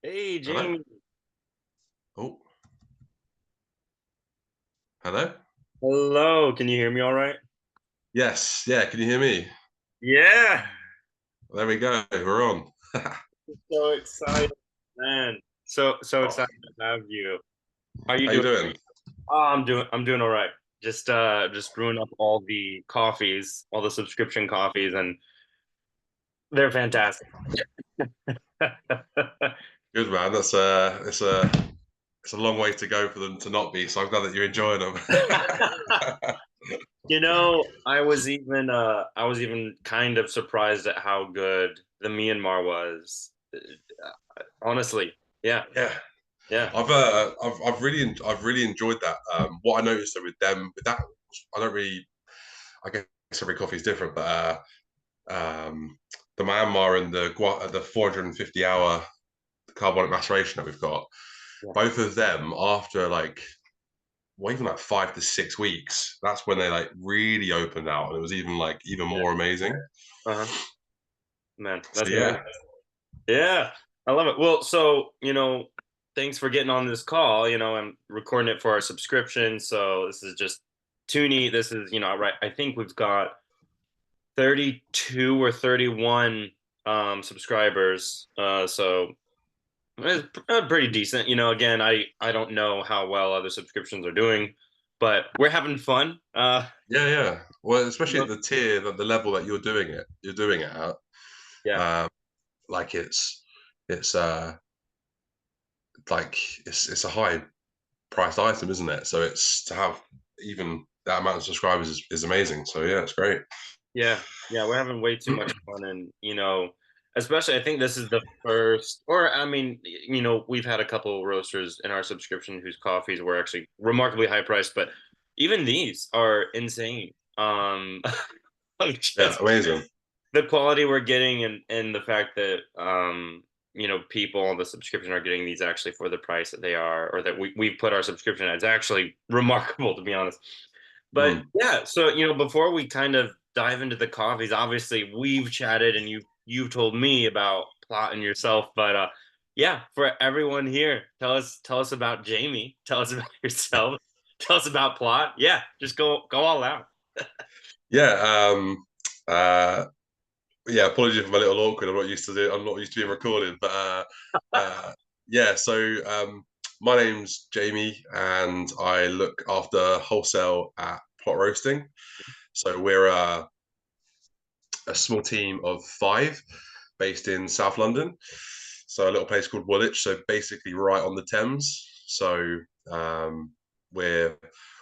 Hey, Hello? Jamie. Oh, hello? Hello. Can you hear me all right? Yes, yeah, can you hear me? Yeah. There we go, we're on. So excited, man. So Oh, excited to have you. How you how you doing? doing? Oh, I'm doing all right. Just brewing up all the coffees, all the subscription coffees, and they're fantastic. Good man, it's a long way to go for them to not be, so I'm glad that you're enjoying them. I was even kind of surprised at how good the Myanmar was. Honestly. Yeah. Yeah, Yeah. I've really enjoyed that. What I noticed though with that, I don't really, I guess every coffee is different, but the Myanmar and the 450 hour carbonic maceration that we've got, Yeah. both of them after like well, even like 5 to 6 weeks, that's when they like really opened out, and it was even like even Yeah. more amazing. Uh-huh. Man, So that's amazing. yeah, Yeah, I love it. Well, so, thanks for getting on this call. I'm recording it for our subscription. So this is just too neat. This is, right. I think we've got 32 or 31 subscribers. So it's pretty decent. Again, I don't know how well other subscriptions are doing, but we're having fun. yeah. Well, especially You at the tier, the level that you're doing it at. Yeah. Um, like it's like it's a high priced item, isn't it? So it's to have even that amount of subscribers is amazing. So yeah, it's great. Yeah, yeah, we're having way too much fun, and especially I think this is the first, or I mean, we've had a couple roasters in our subscription whose coffees were actually remarkably high priced, but even these are insane. Yeah, Just amazing. the quality we're getting, and the fact that people on the subscription are getting these actually for the price that they are, or that we've put our subscription at. It's actually remarkable, to be honest. But Mm. yeah, so before we kind of dive into the coffees, obviously we've chatted and you've told me about Plot and yourself, but yeah, for everyone here, tell us about Jamie, tell us about yourself, tell us about Plot. Yeah, just go all out. Yeah. Uh, yeah, apologies if I'm a little awkward. I'm not used to being recorded, but uh, yeah. So my name's Jamie, and I look after wholesale at Plot Roasting. So we're a small team of five, based in South London. So a little place called Woolwich. So basically, right on the Thames. So we're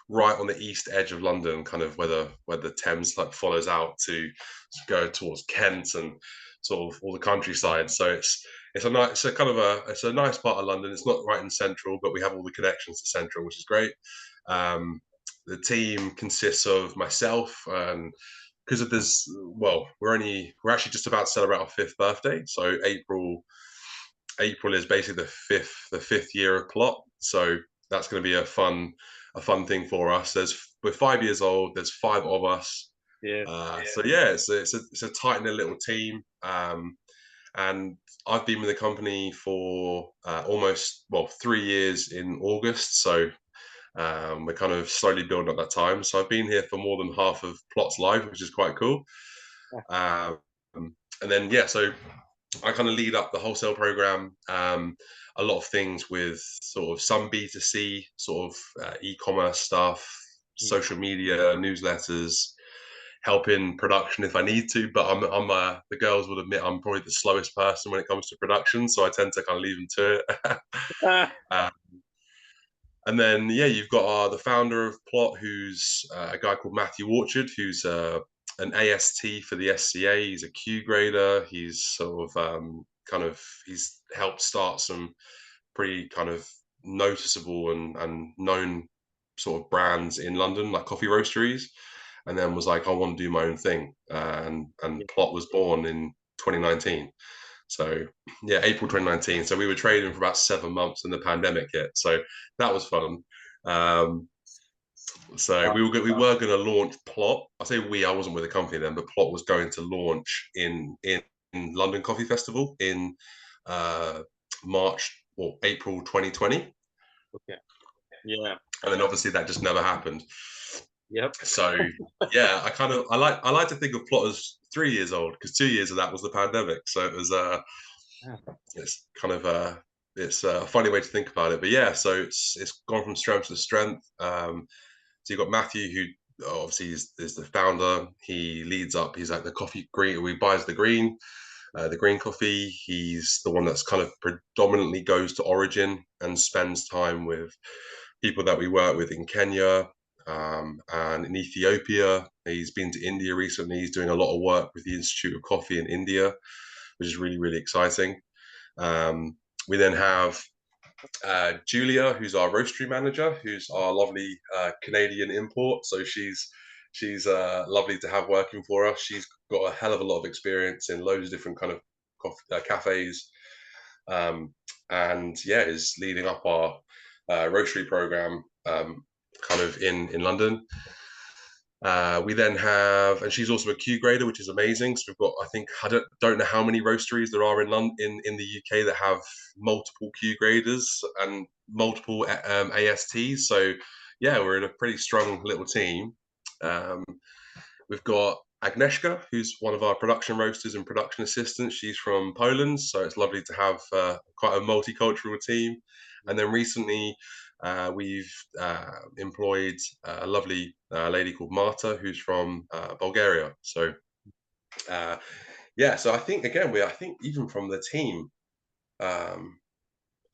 right on the east edge of London, kind of where the Thames like follows out to go towards Kent and sort of all the countryside. So it's a nice part of London. It's not right in central, but we have all the connections to central, which is great. Um, the team consists of myself and because of this, well, we're actually just about to celebrate our fifth birthday. So April is basically the fifth year of Plot. So that's going to be a fun thing for us. We're 5 years old. There's five of us. Yeah. So yeah, it's a tight knit little team. And I've been with the company for almost 3 years in August. So we're kind of slowly building up that time. So I've been here for more than half of Plot's life, which is quite cool. Um, and then yeah, so I kind of lead up the wholesale program. A lot of things with sort of some B2C, sort of e-commerce stuff, social media, newsletters, helping production if I need to. But the girls would admit I'm probably the slowest person when it comes to production, so I tend to kind of leave them to it. uh, and then yeah, you've got the founder of Plot, who's a guy called Matthew Orchard, who's an AST for the SCA. He's a Q grader. He's sort of he's helped start some pretty kind of noticeable and known sort of brands in London, like coffee roasteries, and then was like, I want to do my own thing. And Plot was born in 2019. So yeah, April 2019. So we were trading for about 7 months and the pandemic hit. So that was fun. Um, so we were going to launch Plot. I say we. I wasn't with the company then, but Plot was going to launch in London Coffee Festival in March or April 2020. Okay. Yeah. And then obviously that just never happened. Yep. So yeah, I like to think of Plot as 3 years old, because 2 years of that was the pandemic. So it was Yeah. it's kind of it's a funny way to think about it. But yeah, so it's gone from strength to strength. So you've got Matthew, who obviously is the founder. He leads up. He's like the coffee green. He buys the green coffee. He's the one that's kind of predominantly goes to origin and spends time with people that we work with in Kenya, and in Ethiopia. He's been to India recently. He's doing a lot of work with the Institute of Coffee in India, which is really, really exciting. We then have Julia, who's our roastery manager, who's our lovely Canadian import. So she's lovely to have working for us. She's got a hell of a lot of experience in loads of different kind of cafes, um, and yeah, is leading up our roastery program, kind of in London. We then have, and she's also a Q grader, which is amazing. So we've got, I think, I don't know how many roasteries there are in London, in the UK, that have multiple Q graders and multiple ASTs. So yeah, we're in a pretty strong little team. Um, we've got Agnieszka, who's one of our production roasters and production assistants. She's from Poland, so it's lovely to have quite a multicultural team. And then recently, we've employed a lovely lady called Marta, who's from Bulgaria. So uh, yeah, so I think again, I think even from the team, um,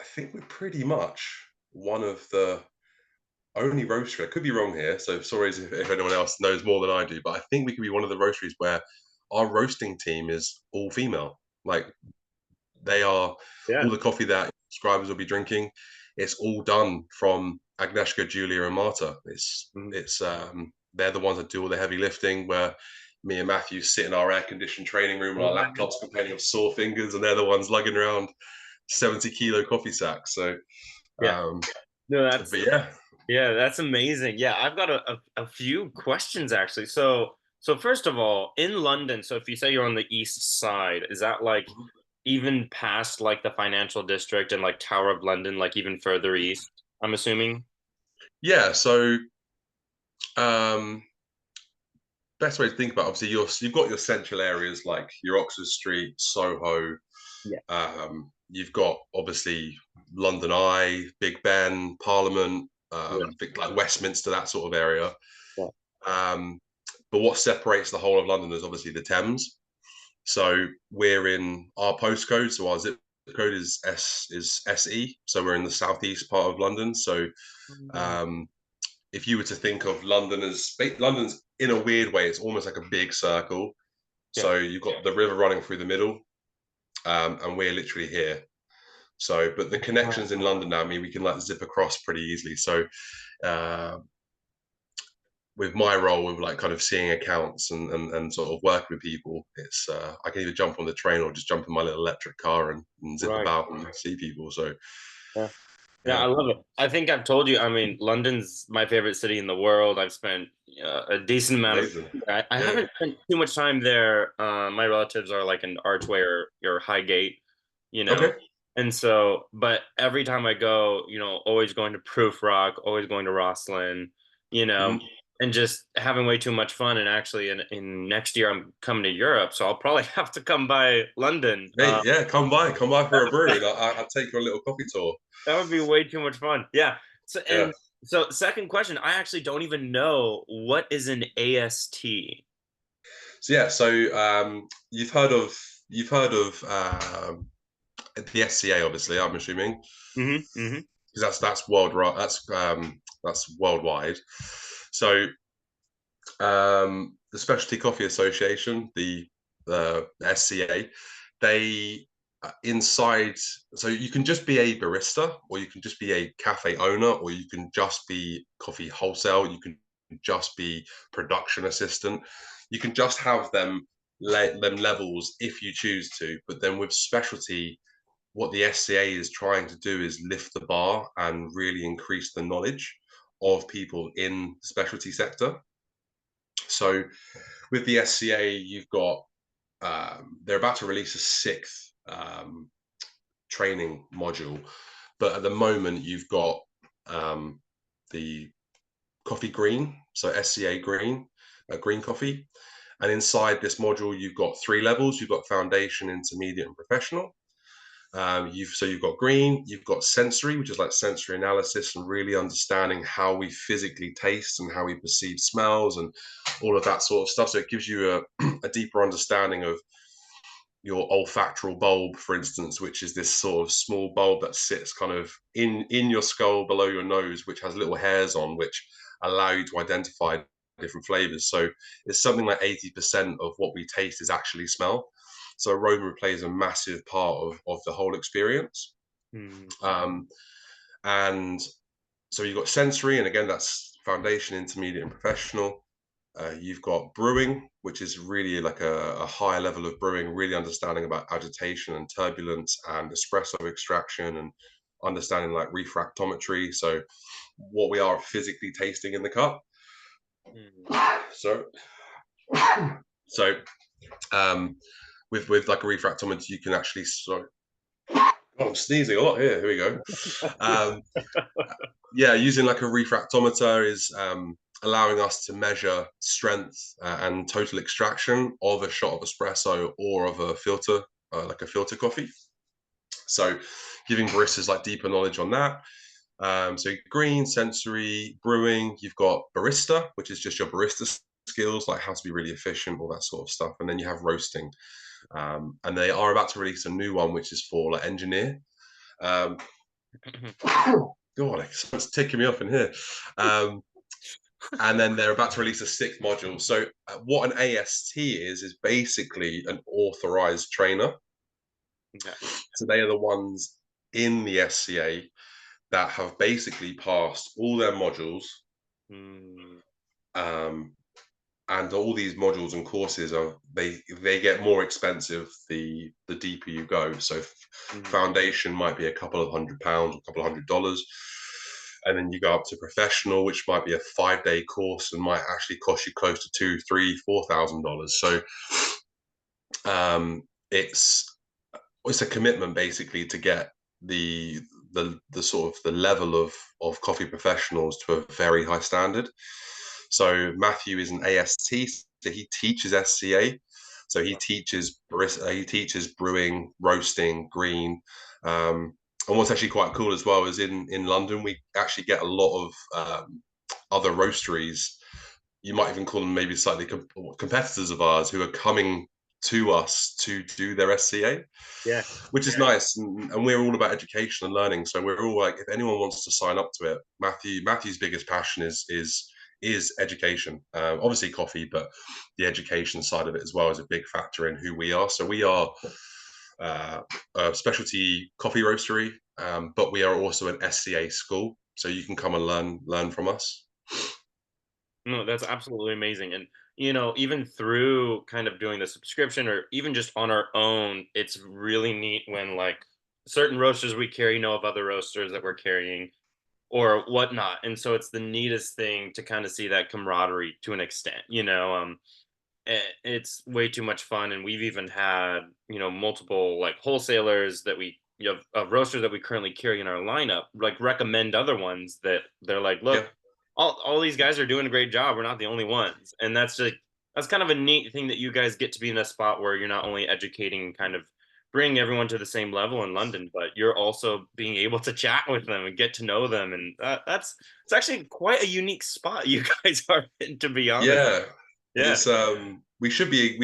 I think we're pretty much one of the only roastery. I could be wrong here, so sorry if anyone else knows more than I do, but I think we could be one of the roasteries where our roasting team is all female. Like, they are Yeah. all the coffee that subscribers will be drinking. It's all done from Agnieszka, Julia, and Marta. Mhm. They're the ones that do all the heavy lifting. Where me and Matthew sit in our air-conditioned training room on our laptops complaining of sore fingers, and they're the ones lugging around 70-kilo coffee sacks. So, Yeah. No, but yeah. that's amazing. Yeah, I've got a few questions actually. So first of all, in London, so if you say you're on the east side, is that like even past like the financial district and like Tower of London, like even further east, I'm assuming? Yeah, so um, best way to think about it, obviously you've got your central areas like your Oxford Street, Soho. Yeah. You've got obviously London Eye, Big Ben, Parliament, Yeah. like Westminster, that sort of area. Yeah. Um, but what separates the whole of London is obviously the Thames. So we're in our postcode, so our zip code is SE. So we're in the southeast part of London. So um, if you were to think of London as London's in a weird way, it's almost like a big circle. Yeah. So you've got the river running through the middle, and we're literally here. So, but the connections in London now, I mean, we can like zip across pretty easily. So, uh, with my role with like kind of seeing accounts and sort of working with people, it's I can either jump on the train or just jump in my little electric car and zip Right. about and see people. So, Yeah. Yeah, I yeah, love it. I think I've told you, I mean, London's my favorite city in the world. I've spent a decent amount of amazing. I Yeah. haven't spent too much time there. My relatives are like in Archway or Highgate, you know. Okay. And so, but every time I go, always going to Proof Rock, always going to Rosslyn, you know, Mhm. and just having way too much fun. And actually, in next year, I'm coming to Europe, so I'll probably have to come by London. Hey, yeah, come by for a brew, and I'll take you on a little coffee tour. That would be way too much fun. Yeah. So Yeah. and so second question, I actually don't even know what is an AST. So yeah, so you've heard of the SCA, obviously. I'm assuming Mm-hmm. Mm-hmm. because that's world that's worldwide. So the Specialty Coffee Association, the SCA, they inside. So you can just be a barista, or you can just be a cafe owner, or you can just be coffee wholesale. You can just be production assistant. You can just have them levels if you choose to. But then with specialty, what the SCA is trying to do is lift the bar and really increase the knowledge of people in the specialty sector. So with the SCA, you've got they're about to release a sixth training module. But at the moment, you've got the coffee green, so SCA green, green coffee. And inside this module, you've got 3 levels. You've got foundation, intermediate, and professional. You've got green, you've got sensory, which is like sensory analysis and really understanding how we physically taste and how we perceive smells and all of that sort of stuff. So it gives you a deeper understanding of your olfactory bulb, for instance, which is this sort of small bulb that sits kind of in your skull below your nose, which has little hairs on, which allow you to identify different flavors. So it's something like 80% of what we taste is actually smell. So aroma plays a massive part of the whole experience. Mm. And so you've got sensory, and again, that's foundation, intermediate, and professional. You've got brewing, which is really like a higher level of brewing, really understanding about agitation and turbulence and espresso extraction and understanding like refractometry. So what we are physically tasting in the cup. Mm. So, so with like a refractometer, you can actually. Sorry, oh, I'm sneezing a lot here. Here we go. Um, yeah, using like a refractometer is allowing us to measure strength and total extraction of a shot of espresso or of a filter, like a filter coffee. So giving baristas like deeper knowledge on that. So green, sensory, brewing, you've got barista, which is just your barista skills, like how to be really efficient, all that sort of stuff. And then you have roasting. And they are about to release a new one, which is for like engineer. God, it's taking me off in here. And then they're about to release a 6th module. So what an AST is basically an authorized trainer. Okay. So they are the ones in the SCA that have basically passed all their modules. Mm. Um, and all these modules and courses are they get more expensive the deeper you go. So Mm. foundation might be a couple of £100, a couple of $100, and then you go up to professional, which might be a 5-day course and might actually cost you close to $2, $3, $4,000. So it's a commitment basically to get the sort of the level of coffee professionals to a very high standard. So Matthew is an AST, so he teaches SCA. So he teaches brewing, roasting, green. And what's actually quite cool as well is in London we actually get a lot of other roasteries. You might even call them maybe slightly competitors of ours who are coming to us to do their SCA, Yeah. which is nice. And we're all about education and learning. So we're all like, if anyone wants to sign up to it, Matthew's biggest passion is education. Obviously coffee, but the education side of it as well is a big factor in who we are. So we are a specialty coffee roastery, but we are also an SCA school. So you can come and learn from us. No, that's absolutely amazing. And, even through kind of doing the subscription or even just on our own, it's really neat when like certain roasters we carry know of other roasters that we're carrying or whatnot. And so it's the neatest thing to kind of see that camaraderie to an extent, it's way too much fun. And we've even had, multiple like wholesalers that of roasters that we currently carry in our lineup, like recommend other ones that they're like, look, Yeah, all these guys are doing a great job. We're not the only ones. And that's kind of a neat thing that you guys get to be in a spot where you're not only educating and kind of bringing everyone to the same level in London, but you're also being able to chat with them and get to know them. And it's actually quite a unique spot you guys are in, to be honest. yeah. Yeah. It's we should be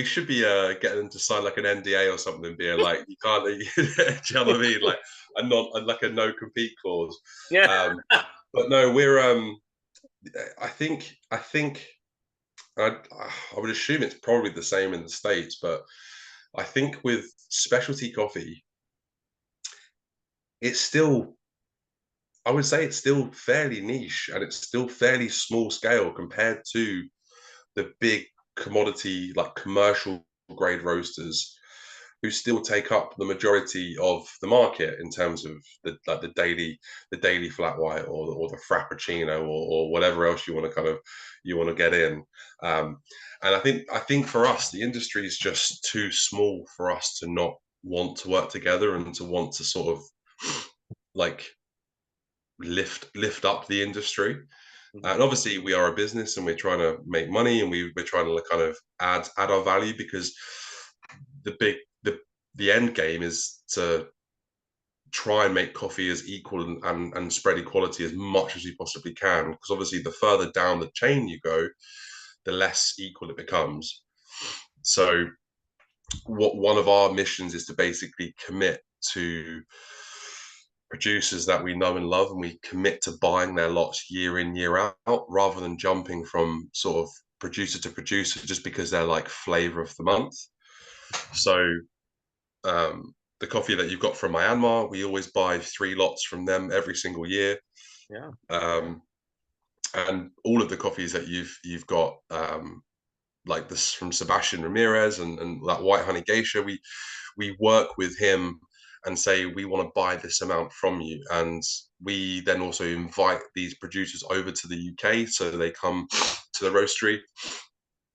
getting them to sign like an NDA or something, being like you can't, do you know what I mean, like a no compete clause. Yeah. Um, but no, we're I think I I would assume it's probably the same in the States, but I think with specialty coffee, it's still I would say it's still fairly niche and it's still fairly small scale compared to the big commodity, like commercial grade roasters who still take up the majority of the market in terms of the daily flat white or the frappuccino or whatever else you want to get in. Um, and I think for us the industry is just too small for us to not want to work together and to want to sort of like lift up the industry. Mhm. And obviously, we are a business and we're trying to make money and we're trying to kind of add our value because the big the end game is to try and make coffee as equal and spread equality as much as we possibly can. Because obviously, the further down the chain you go, the less equal it becomes. So, what one of our missions is to basically commit to producers that we know and love, and we commit to buying their lots year in, year out, rather than jumping from sort of producer to producer just because they're like flavor of the month. So the coffee that you've got from Myanmar, we always buy 3 lots from them every single year. Yeah. Um, and all of the coffees that you've got, like this from Sebastian Ramirez and that white honey geisha, we work with him and say we want to buy this amount from you, and we then also invite these producers over to the UK so they come to the roastery.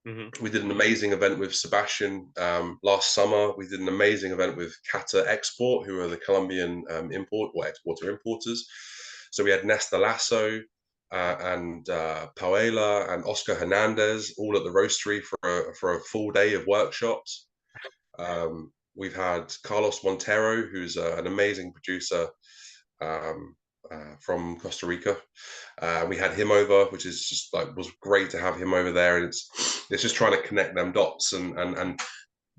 Hmm. We did an amazing event with Sebastian last summer. We did an amazing event with Cata Export, who are the Colombian exporter importers. So we had Nesta Lasso and Pauela and Oscar Hernandez all at the roastery for a full day of workshops. We've had Carlos Montero, who's an amazing producer um, from Costa Rica. We had him over, which is just like was great to have him over there, and it's just trying to connect them dots and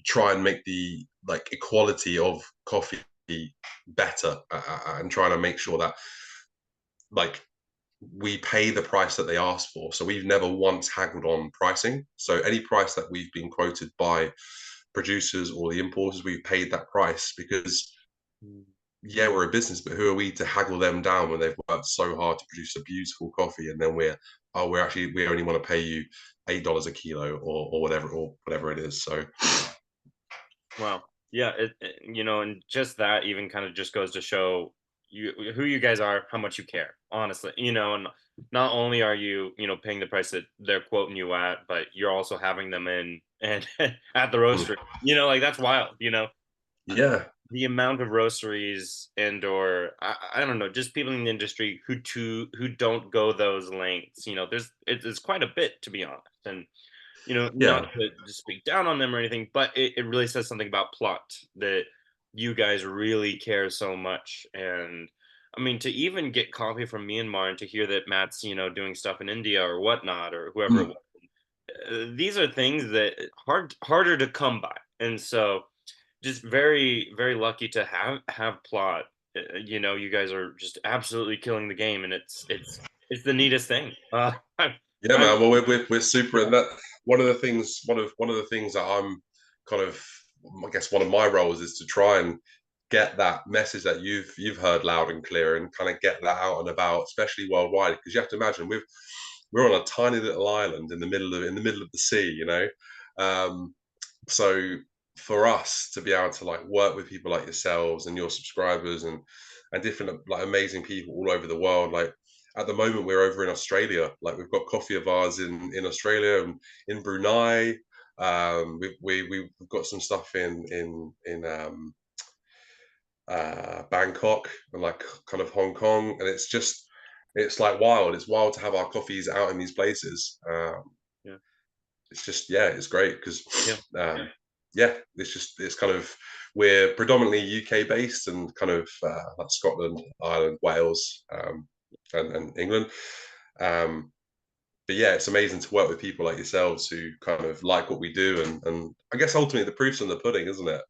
try and make the like equality of coffee better, and trying to make sure that like we pay the price that they ask for. So we've never once haggled on pricing. So any price that we've been quoted by producers or the importers, we've paid that price because yeah, we're a business, but who are we to haggle them down when they've worked so hard to produce a beautiful coffee, and then we only want to pay you $8 a kilo or whatever it is. So Wow. Yeah. And just that even kind of just goes to show you who you guys are, how much you care, honestly. And not only are you, paying the price that they're quoting you at, but you're also having them in and at the roastery. Like that's wild. Uh, yeah, the amount of roasteries and or I don't know, just people in the industry who don't go those lengths. It's quite a bit to be honest. And not yeah, to speak down on them or anything, but it really says something about plot that you guys really care so much. And I mean, to even get coffee from Myanmar and to hear that Matt's, doing stuff in India or whatnot or whoever it mm, was, these are things that harder to come by. And so just very, very lucky to have plot. You guys are just absolutely killing the game, and it's the neatest thing. yeah, I man. Well, we're super, and that one of the things that I'm kind of, I guess, one of my roles is to try and get that message that you've heard loud and clear, and kind of get that out and about, especially worldwide. Because you have to imagine we're on a tiny little island in the middle of the sea, you know. Um, so for us to be able to like work with people like yourselves and your subscribers and different like amazing people all over the world, like at the moment we're over in Australia, like we've got coffee of ours in Australia and in Brunei. We've got some stuff in Bangkok and like kind of Hong Kong, and it's like wild. It's wild to have our coffees out in these places. Yeah, It's just yeah, it's great because yeah, yeah, it's kind of we're predominantly UK based and kind of like Scotland, Ireland, Wales, and England. Um, but yeah, it's amazing to work with people like yourselves who kind of like what we do, and I guess ultimately the proof's in the pudding, isn't it?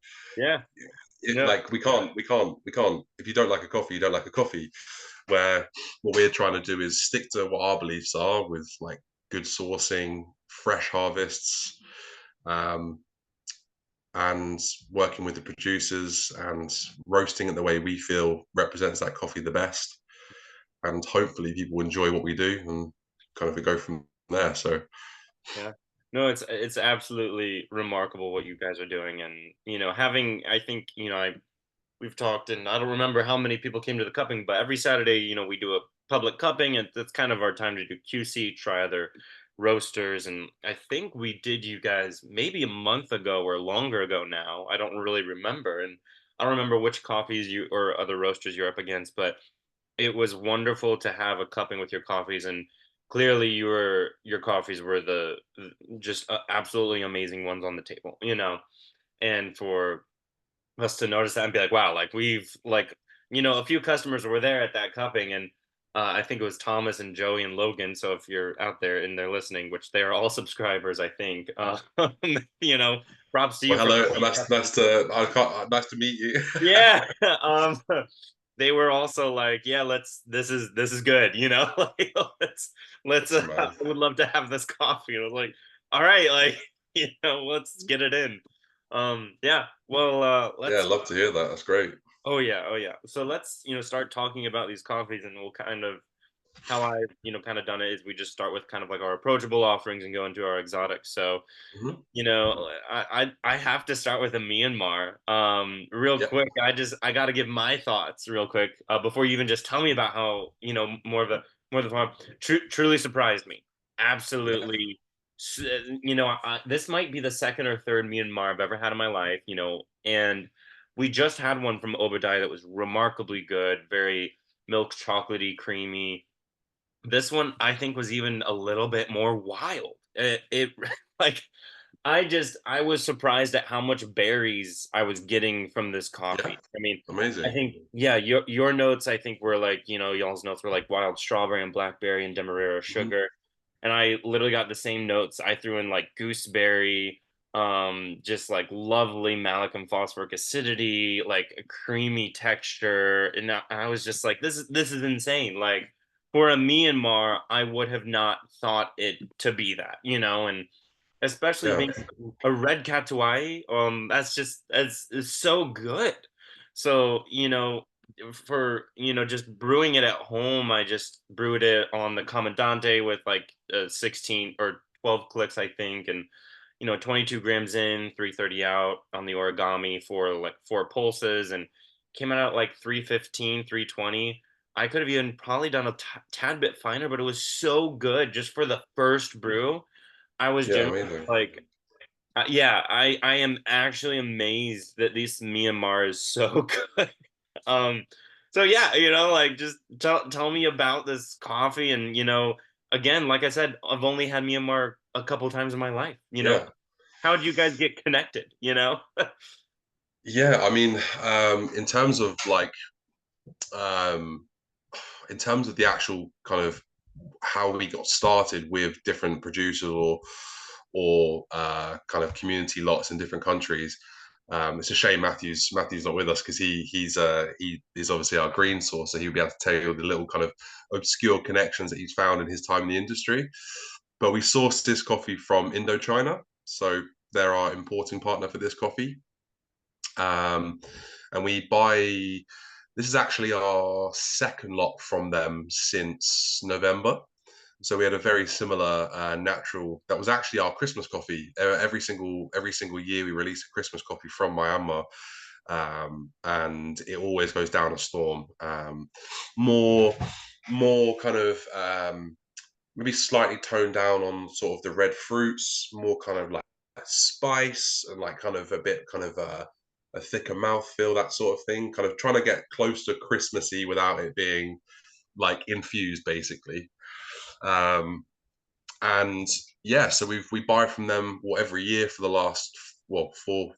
yeah. No, Like we can't. If you don't like a coffee, you don't like a coffee. Where what we're trying to do is stick to what our beliefs are with like good sourcing, fresh harvests, um, and working with the producers and roasting it the way we feel represents that coffee the best. And hopefully people enjoy what we do and kind of go from there. So yeah. No, it's absolutely remarkable what you guys are doing, and having I think we've talked, and I don't remember how many people came to the cupping, but every Saturday, we do a public cupping, and that's kind of our time to do QC, try other roasters, and I think we did you guys maybe a month ago or longer ago now. I don't really remember, and I don't remember which coffees you or other roasters you're up against, but it was wonderful to have a cupping with your coffees, and clearly your coffees were just absolutely amazing ones on the table, and for us to notice that and be like, wow, like we've like, a few customers were there at that cupping, and I think it was Thomas and Joey and Logan. So if you're out there and they're listening, which they are all subscribers, I think, you know, props to Well, you for hello. making Nice, custom. nice to I can't, nice to meet you. Yeah, they were also like, yeah, this is good, like let's Awesome, I man. would love to have this coffee. And I was like, all right, like let's get it in. Yeah, well, Yeah, let's love to hear that. That's great. Oh yeah, oh yeah. So let's, start talking about these coffees, and we'll kind of how I, kind of done it is we just start with kind of like our approachable offerings and go into our exotics. So, Hmm. I have to start with a Myanmar. Real Yeah, quick, I got to give my thoughts real quick before you even just tell me about how more of the farm truly surprised me. yeah, Absolutely, this might be the second or third Myanmar I've ever had in my life. And we just had one from Obadiah that was remarkably good, very milk chocolatey, creamy. This one I think was even a little bit more wild. It like I was surprised at how much berries I was getting from this yeah. coffee. I mean, I Amazing. think yeah, your notes I think were like, y'all's notes were like wild strawberry and blackberry and demerara Hmm. sugar. And I literally got the same notes. I threw in like gooseberry, just like lovely malacum phosphoric acidity, like a creamy texture. And I was just like, this is insane. Like for a Myanmar, I would have not thought it to be that, and especially Yeah, being a red catuai, that's is so good. So, for just brewing it at home, I just brewed it on the Commandante with like 16 or 12 clicks, I think, and 22 grams in, 330 out on the origami for like four pulses, and came out at like 315, 320. I could have even probably done a tad bit finer, but it was so good just for the first brew. I was yeah, genuinely amazing. like, yeah, I am actually amazed that this Myanmar is so good. Um, so yeah, like just tell me about this coffee, and again, like I said, I've only had Myanmar a couple times in my life. Yeah, How did you guys get connected? yeah. I mean, in terms of like, um, in terms of the actual kind of how we got started with different producers or kind of community lots in different countries. It's a shame Matthew's not with us because he is obviously our green source, so he'll be able to tell you the little kind of obscure connections that he's found in his time in the industry. But we sourced this coffee from Indochina, so they're our importing partner for this coffee, um, and we buy. This is actually our second lot from them since November. So we had a very similar natural. That was actually our Christmas coffee. Every single year we release a Christmas coffee from Myanmar, and it always goes down a storm. More, more kind of maybe slightly toned down on sort of the red fruits, more kind of like spice and like kind of a bit kind of a thicker mouthfeel, that sort of thing. Kind of trying to get close to Christmassy without it being like infused, basically. Um, and yeah, so we buy from them every year for the last 4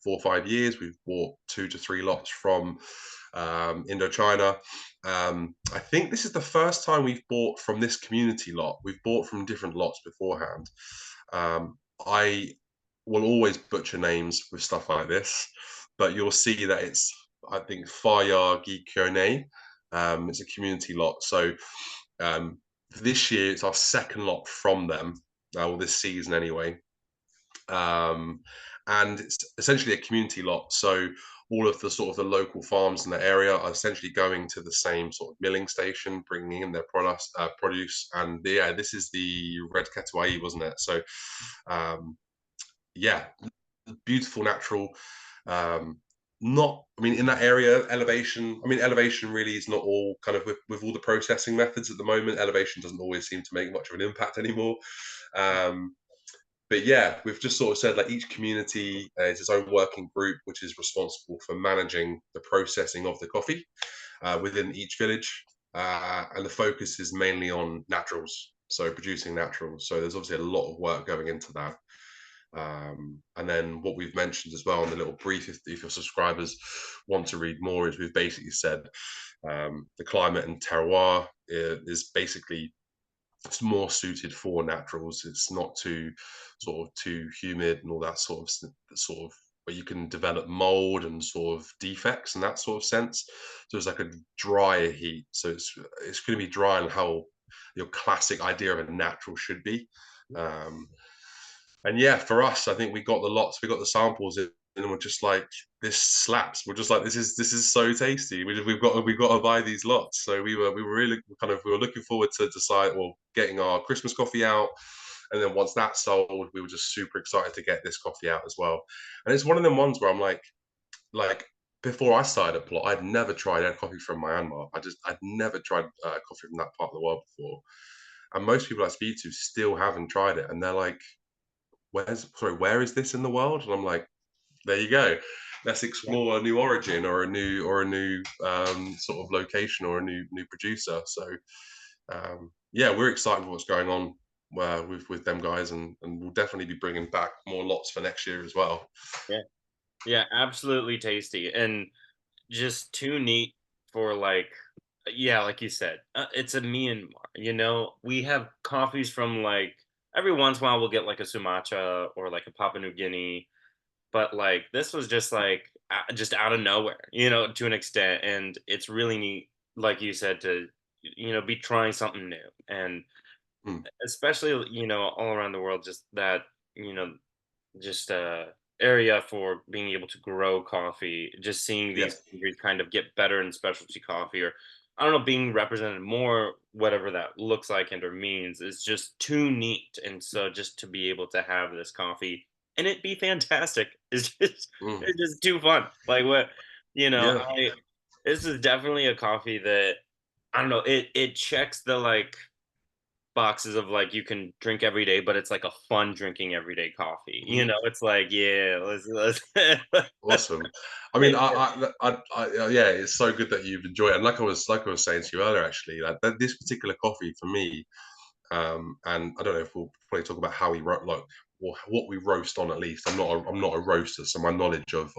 or 5 years. We've bought 2 to 3 lots from Indochina. I think this is the first time we've bought from this community lot. We've bought from different lots beforehand. I will always butcher names with stuff like this, but you'll see that it's, I think, Faya Gikyone. It's a community lot. So um, this year, it's our second lot from them, well, this season anyway. Um, and it's essentially a community lot. So all of the sort of the local farms in the area are essentially going to the same sort of milling station, bringing in their produce. And yeah, this is the red ketuai, wasn't it? So um, yeah, beautiful natural. Um, not, I mean, in that area, elevation. I mean, elevation really is not all kind of with all the processing methods at the moment. Elevation doesn't always seem to make much of an impact anymore. Um, but yeah, we've just sort of said like each community is its own working group, which is responsible for managing the processing of the coffee within each village. And the focus is mainly on naturals, so producing naturals. So there's obviously a lot of work going into that. And then what we've mentioned as well in the little brief, if your subscribers want to read more, is we've basically said the climate and terroir is basically it's more suited for naturals. It's not too sort of too humid and all that sort of where you can develop mold and sort of defects in that sort of sense. So it's like a drier heat. So it's going to be dry and how your classic idea of a natural should be. Um, and yeah, for us, I think we got the lots, we got the samples, and we're just like, this slaps. We're just like, this is so tasty. We've got to buy these lots. So we were really kind of we were looking forward to decide well getting our Christmas coffee out, and then once that's sold, we were just super excited to get this coffee out as well. And it's one of them ones where I'm like before I started at Plot, I'd never tried a coffee from Myanmar. I'd never tried coffee from that part of the world before, and most people I speak to still haven't tried it, and they're like, where is this in the world? And I'm like, there you go. Let's Yeah, explore a new origin or a new sort of location or a new producer. So yeah, we're excited with what's going on with them guys, and we'll definitely be bringing back more lots for next year as well. yeah, yeah, absolutely tasty, and just too neat for like, yeah, like you said, it's a Myanmar. We have coffees from like every once in a while we'll get like a Sumatra or like a Papua New Guinea, but like this was just like just out of nowhere, to an extent, and it's really neat, like you said, to be trying something new, and Mm, especially all around the world, just that you know just area for being able to grow coffee, just seeing yeah. these countries kind of get better in specialty coffee, or I don't know, being represented more, whatever that looks like and or means, is just too neat. And so just to be able to have this coffee and it be fantastic is just Mm, it's just too fun. Like what yeah. I this is definitely a coffee that I don't know, it checks the like boxes of like you can drink every day, but it's like a fun drinking everyday coffee. Mhm. It's like, yeah, let's Awesome. I mean, yeah, it's so good that you've enjoyed it. And like I was saying to you earlier, actually, like this particular coffee for me, and I don't know if we'll probably talk about how we like or what we roast on at least. I'm not a roaster, so my knowledge of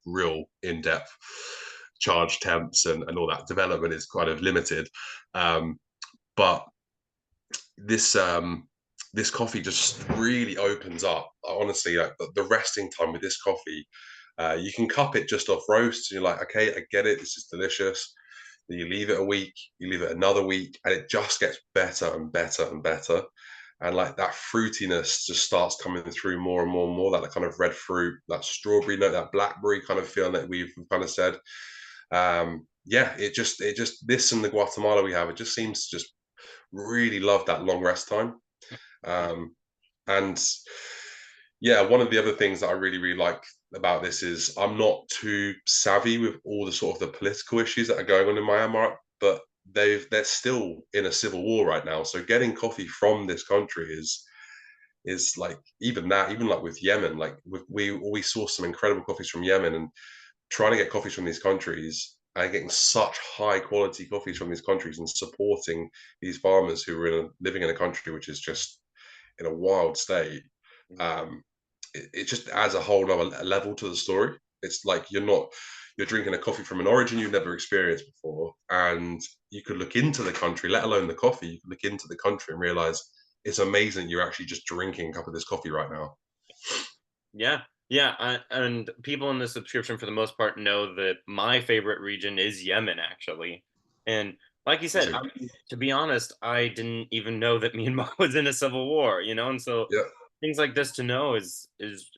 real in depth charge temps and all that development is kind of limited. But this this coffee just really opens up. Honestly, like the resting time with this coffee, you can cup it just off roast, and you're like, okay, I get it. This is delicious. Then you leave it a week, you leave it another week, and it just gets better and better and better. And like that fruitiness just starts coming through more and more and more. That kind of red fruit, that strawberry note, that blackberry kind of feeling that we've kind of said. Yeah, it just this and the Guatemala we have, it just seems to just really love that long rest time. Um, and yeah, one of the other things that I really, really like about this is I'm not too savvy with all the sort of the political issues that are going on in Myanmar, but they're still in a civil war right now. So getting coffee from this country is like even like with Yemen, like we source some incredible coffees from Yemen, and trying to get coffees from these countries and getting such high quality coffees from these countries and supporting these farmers who are living in a country which is just in a wild state. Um, it just adds a whole other level to the story. It's like you're drinking a coffee from an origin you've never experienced before, and you could look into the country, let alone the coffee. You could look into the country and realize it's amazing you're actually just drinking a cup of this coffee right now. Yeah, yeah, and people in the subscription for the most part know that my favorite region is Yemen, actually. And like you Me said, too. I mean, to be honest, I didn't even know that Myanmar was in a civil war, and so Yeah, things like this to know is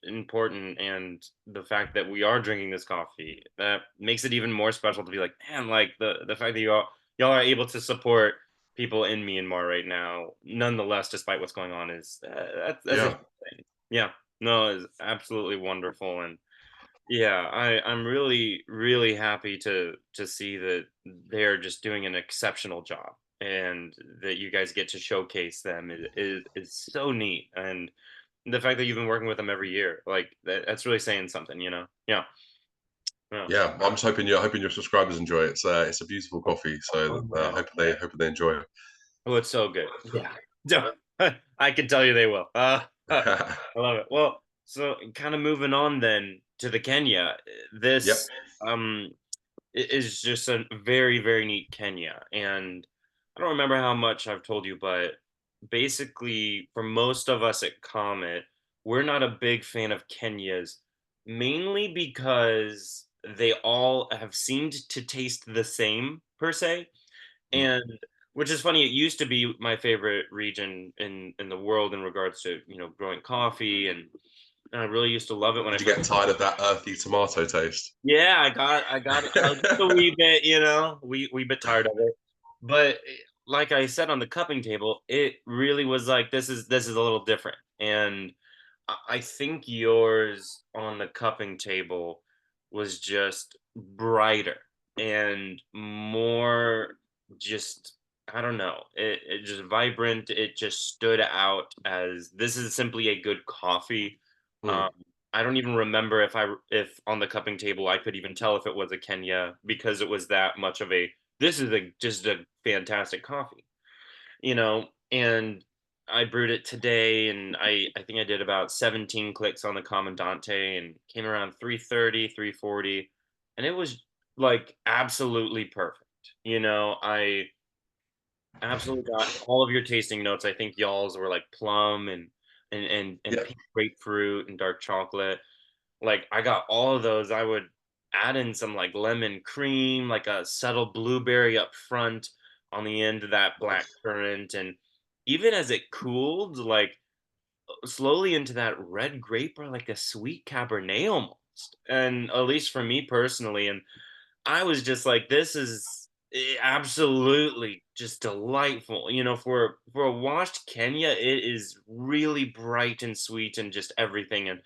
important, and the fact that we are drinking this coffee, that makes it even more special to be like, man, like the fact that y'all are able to support people in Myanmar right now, nonetheless, despite what's going on, is that's a huge yeah. thing. Yeah. No, it's absolutely wonderful, and yeah, I'm really really happy to see that they're just doing an exceptional job, and that you guys get to showcase them is so neat. And the fact that you've been working with them every year, like that's really saying something, you know? Yeah. Yeah. Yeah, I'm just hoping your subscribers enjoy it. It's a beautiful coffee, so Oh man. hope they enjoy Oh, it's so good. Yeah. Don't- I can tell you they will. it. I love it. Well, so kind of moving on then to the Kenya. Yep. This um is just a very, very neat Kenya. And I don't remember how much I've told you, but basically, for most of us at Comet, we're not a big fan of Kenyas, mainly because they all have seemed to taste the same, per se. Mm. And which is funny, it used to be my favorite region in the world in regards to, growing coffee, and I really used to love it when I Did you first. get tired of that earthy tomato taste? Yeah, I got just a wee bit, we bit tired of it. But like I said on the cupping table, it really was like this is a little different. And I think yours on the cupping table was just brighter and more just, I don't know, it just vibrant. It just stood out as this is simply a good coffee. Um, Mm. I don't even remember if on the cupping table I could even tell if it was a Kenya because it was that much of a this is a just a fantastic coffee, and I brewed it today, and I think I did about 17 clicks on the Commandante and came around 330, 340, and it was like absolutely perfect. I absolutely got all of your tasting notes. I think y'all's were like plum and Yeah. pink grapefruit and dark chocolate. Like I got all of those. I would add in some like lemon cream, like a subtle blueberry up front on the end of that black Nice. currant. And even as it cooled, like slowly into that red grape or like a sweet Cabernet almost. And at least for me personally, and I was just like, this is absolutely just delightful. For a washed Kenya, it is really bright and sweet and just everything. And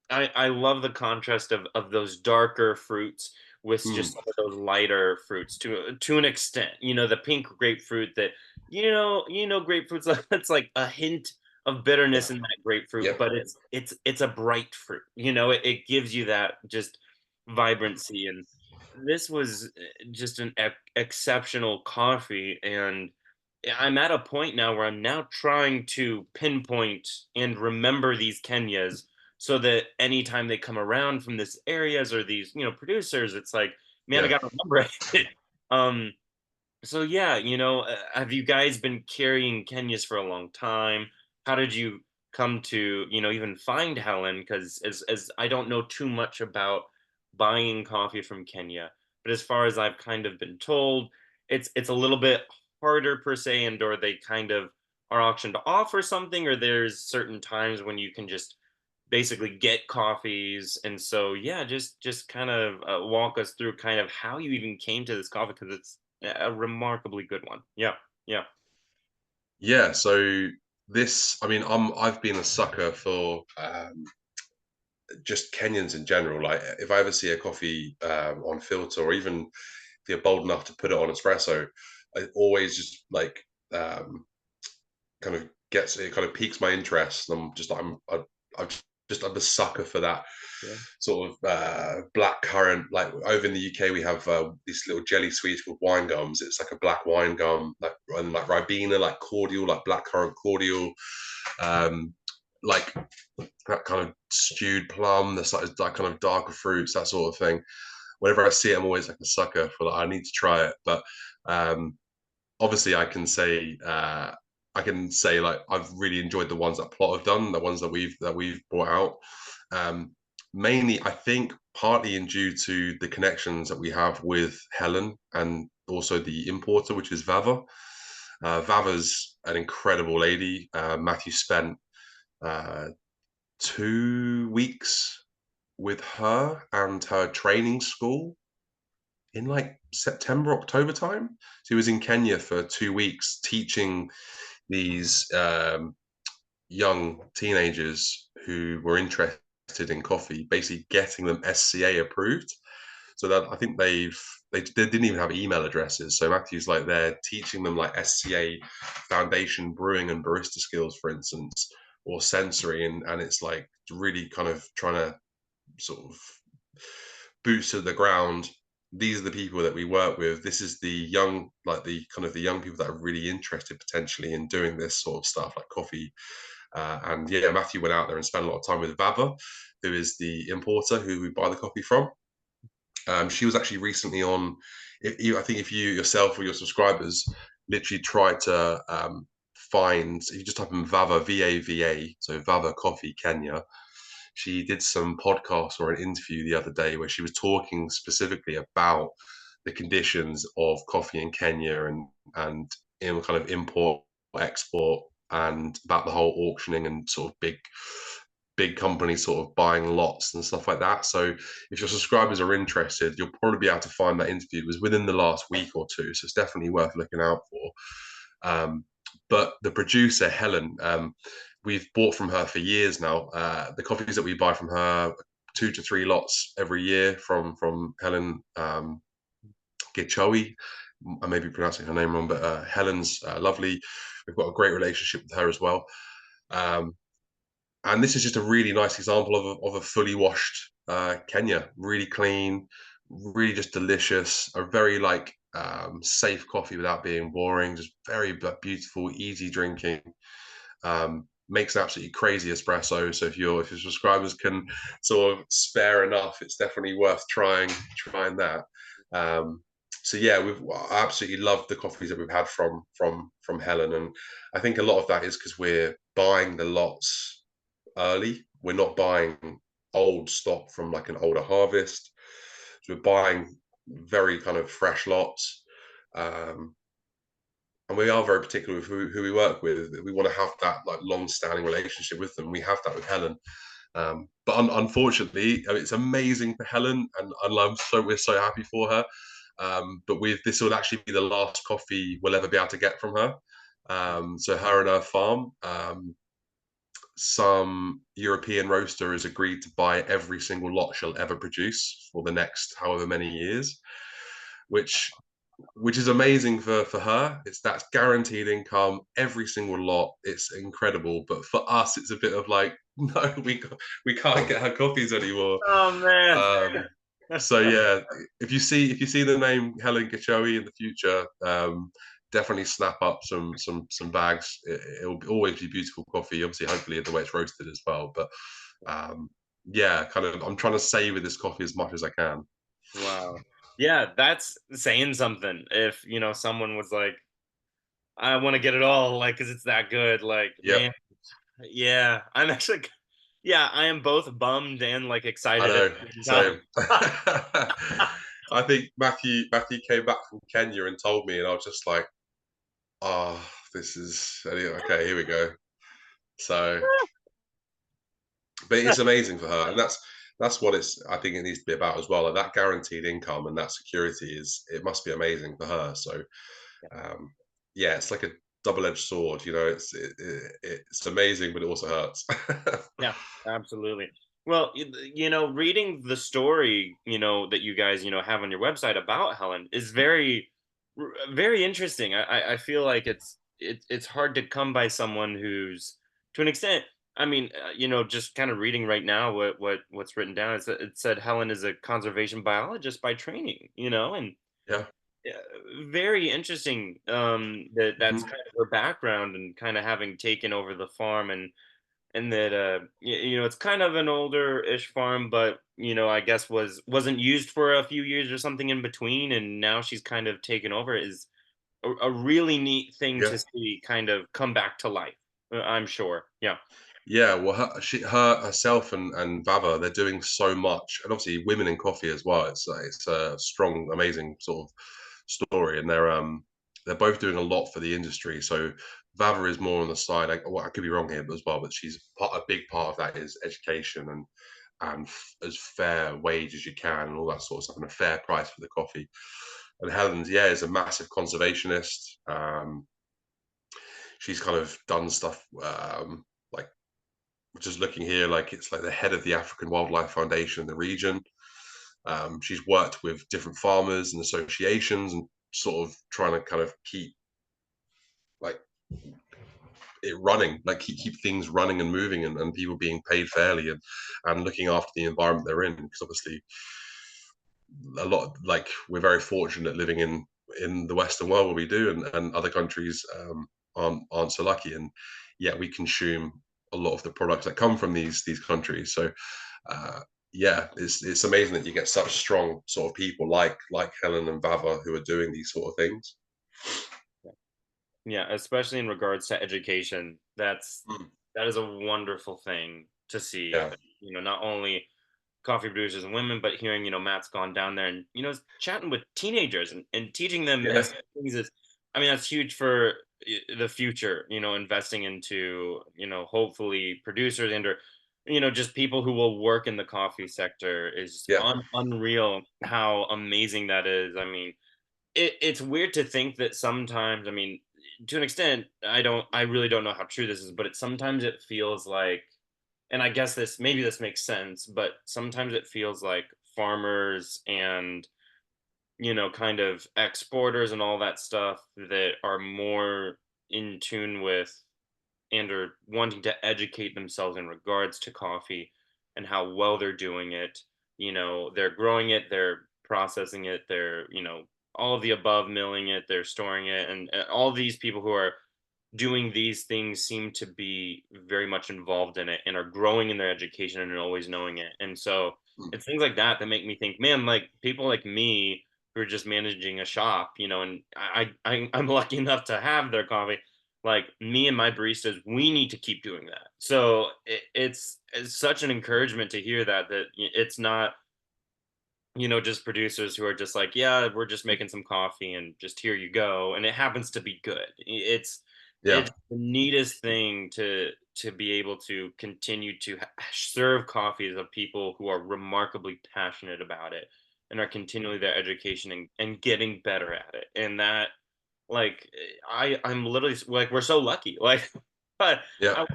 I love the contrast of those darker fruits with Mm. just some of those lighter fruits to an extent. The pink grapefruit that grapefruits it's like a hint of Yeah. bitterness in that grapefruit, Yep. but it's a bright fruit. It gives you that just vibrancy, and this was just an exceptional coffee. And I'm at a point now where I'm now trying to pinpoint and remember these Kenyas so that anytime they come around from this areas or these producers, it's like, man, I Yeah. gotta remember it. um so yeah, have you guys been carrying Kenyas for a long time? How did you come to even find Helen? Because as I don't know too much about buying coffee from Kenya, but as far as I've kind of been told, it's a little bit harder per se, and or they kind of are auctioned off or something, or there's certain times when you can just basically get coffees. And so yeah, just kind of walk us through kind of how you even came to this coffee because it's a remarkably good one. Yeah, yeah, Yeah. So I mean, I've been a sucker for just Kenyans in general. Like, if I ever see a coffee on filter, or even if you're bold enough to put it on espresso, it always just like kind of kind of piques my interest. And I'm a sucker for that yeah, sort of black currant. Like, over in the UK, we have these little jelly sweets called wine gums. It's like a black wine gum, like, and like Ribena, like cordial, like black currant cordial, um, like that kind of stewed plum. That's like that kind of darker fruits, that sort of thing. Whenever I see it, I'm always like a sucker for that. I need to try it, but um, obviously I can say like I've really enjoyed the ones that Plot have done, the ones that we've brought out. Um, Mainly, I think partly in due to the connections that we have with Helen and also the importer, which is Vava. Vava's an incredible lady. Matthew spent uh, 2 weeks with her and her training school in like September, October time. So he was in Kenya for 2 weeks teaching these young teenagers who were interested in coffee, basically getting them SCA approved. So that I think they didn't even have email addresses. So Matthew's like they're teaching them like SCA foundation brewing and barista skills, for instance, or sensory, and it's like really kind of trying to sort of boots to the ground. These are the people that we work with. This is the young, like the kind of the young people that are really interested potentially in doing this sort of stuff, like coffee. And yeah, Matthew went out there and spent a lot of time with Vava, who is the importer who we buy the coffee from. She was actually recently on. I think if you yourself or your subscribers literally try to find, if you just type in Vava, VAVA, so Vava Coffee Kenya, she did some podcast or an interview the other day where she was talking specifically about the conditions of coffee in Kenya and in kind of import export and about the whole auctioning and sort of big companies sort of buying lots and stuff like that. So if your subscribers are interested, you'll probably be able to find that interview. It was within the last week or two, so it's definitely worth looking out for. But the producer Helen, we've bought from her for years now. The coffees that we buy from her, 2 to 3 lots every year from Helen Gichowi. I may be pronouncing her name wrong, but Helen's lovely. We've got a great relationship with her as well. Um, and this is just a really nice example of a fully washed Kenya, really clean, really just delicious, a very like safe coffee without being boring, just very beautiful, easy drinking. Makes an absolutely crazy espresso. So if your subscribers can sort of spare enough, it's definitely worth trying that. Um, so yeah, I absolutely loved the coffees that we've had from Helen, and I think a lot of that is because we're buying the lots early. We're not buying old stock from like an older harvest. So we're buying very kind of fresh lots. Um, and we are very particular with who we work with. We want to have that like long-standing relationship with them. We have that with Helen, but unfortunately, it's amazing for Helen, and we're so happy for her. But this will actually be the last coffee we'll ever be able to get from her. So her and her farm, some European roaster has agreed to buy every single lot she'll ever produce for the next however many years, which which is amazing for her. That's guaranteed income every single lot. It's incredible, but for us, it's a bit of like, no, we can't get her coffees anymore. Oh man. So yeah, if you see the name Helen Gachowi in the future, definitely snap up some bags. It'll always be beautiful coffee. Obviously, hopefully the way it's roasted as well. But yeah, kind of, I'm trying to savor this coffee as much as I can. Wow. Yeah, that's saying something. If, someone was like, I want to get it all, like, because it's that good. Like, Yep, man, yeah, I'm actually, yeah, I am both bummed and like I excited at know. the same time. Same. I think Matthew came back from Kenya and told me, and I was just like, oh, this is okay. Here we go. So, but it's amazing for her, and that's what it's. I think it needs to be about as well. Like that guaranteed income and that security it must be amazing for her. So, um, yeah, it's like a double-edged sword. It's amazing, but it also hurts. Yeah, absolutely. Well, reading the story, that you guys, have on your website about Helen is very interesting. I feel like it's hard to come by someone who's, to an extent. I mean, just kind of reading right now what's written down. It said Helen is a conservation biologist by training, and Yeah. yeah, very interesting. That's Mhm. kind of her background and kind of having taken over the farm and that it's kind of an older-ish farm, but I guess wasn't used for a few years or something in between, and now she's kind of taken over. Is a really neat thing Yeah. to see kind of come back to life. I'm sure. Yeah. Yeah, well, herself and Vava, they're doing so much, and obviously women in coffee as well. It's a strong, amazing sort of story, and they're both doing a lot for the industry. So Vava is more on the side. I could be wrong here as well, but a big part of that is education and as fair wage as you can, and all that sort of stuff, and a fair price for the coffee. And Helen's, yeah, is a massive conservationist. She's kind of done stuff like just looking here, like it's like the head of the African Wildlife Foundation in the region. She's worked with different farmers and associations and sort of trying to kind of keep like it running, like keep things running and moving, and people being paid fairly, and looking after the environment they're in. Because obviously, a lot like we're very fortunate living in the Western world where we do, and other countries aren't so lucky, and yet we consume a lot of the products that come from these countries. So uh, yeah, it's amazing that you get such strong sort of people like Helen and Vava who are doing these sort of things. Yeah, especially in regards to education. Mm, That is a wonderful thing to see. yeah, Not only coffee producers and women, but hearing, Matt's gone down there and, chatting with teenagers and teaching them yeah, as things as, I mean, that's huge for the future, investing into, hopefully producers and or, just people who will work in the coffee sector is yeah, unreal how amazing that is. I mean, it's weird to think that sometimes, I mean, to an extent, I really don't know how true this is, but sometimes it feels like, and I guess this makes sense, but sometimes it feels like farmers and, kind of exporters and all that stuff that are more in tune with and are wanting to educate themselves in regards to coffee and how well they're doing it. They're growing it, they're processing it, they're, all of the above, milling it, they're storing it, and all these people who are doing these things seem to be very much involved in it and are growing in their education and always knowing it. And so mm, it's things like that that make me think, man, like people like me who are just managing a shop, and I'm lucky enough to have their coffee. Like me and my baristas, we need to keep doing that. So it's such an encouragement to hear that it's not, just producers who are just like, yeah, we're just making some coffee and just here you go, and it happens to be good. yeah, It's the neatest thing to be able to continue to serve coffees of people who are remarkably passionate about it and are continually their education and getting better at it. And that, like, I'm literally like, we're so lucky. Like, but yeah. I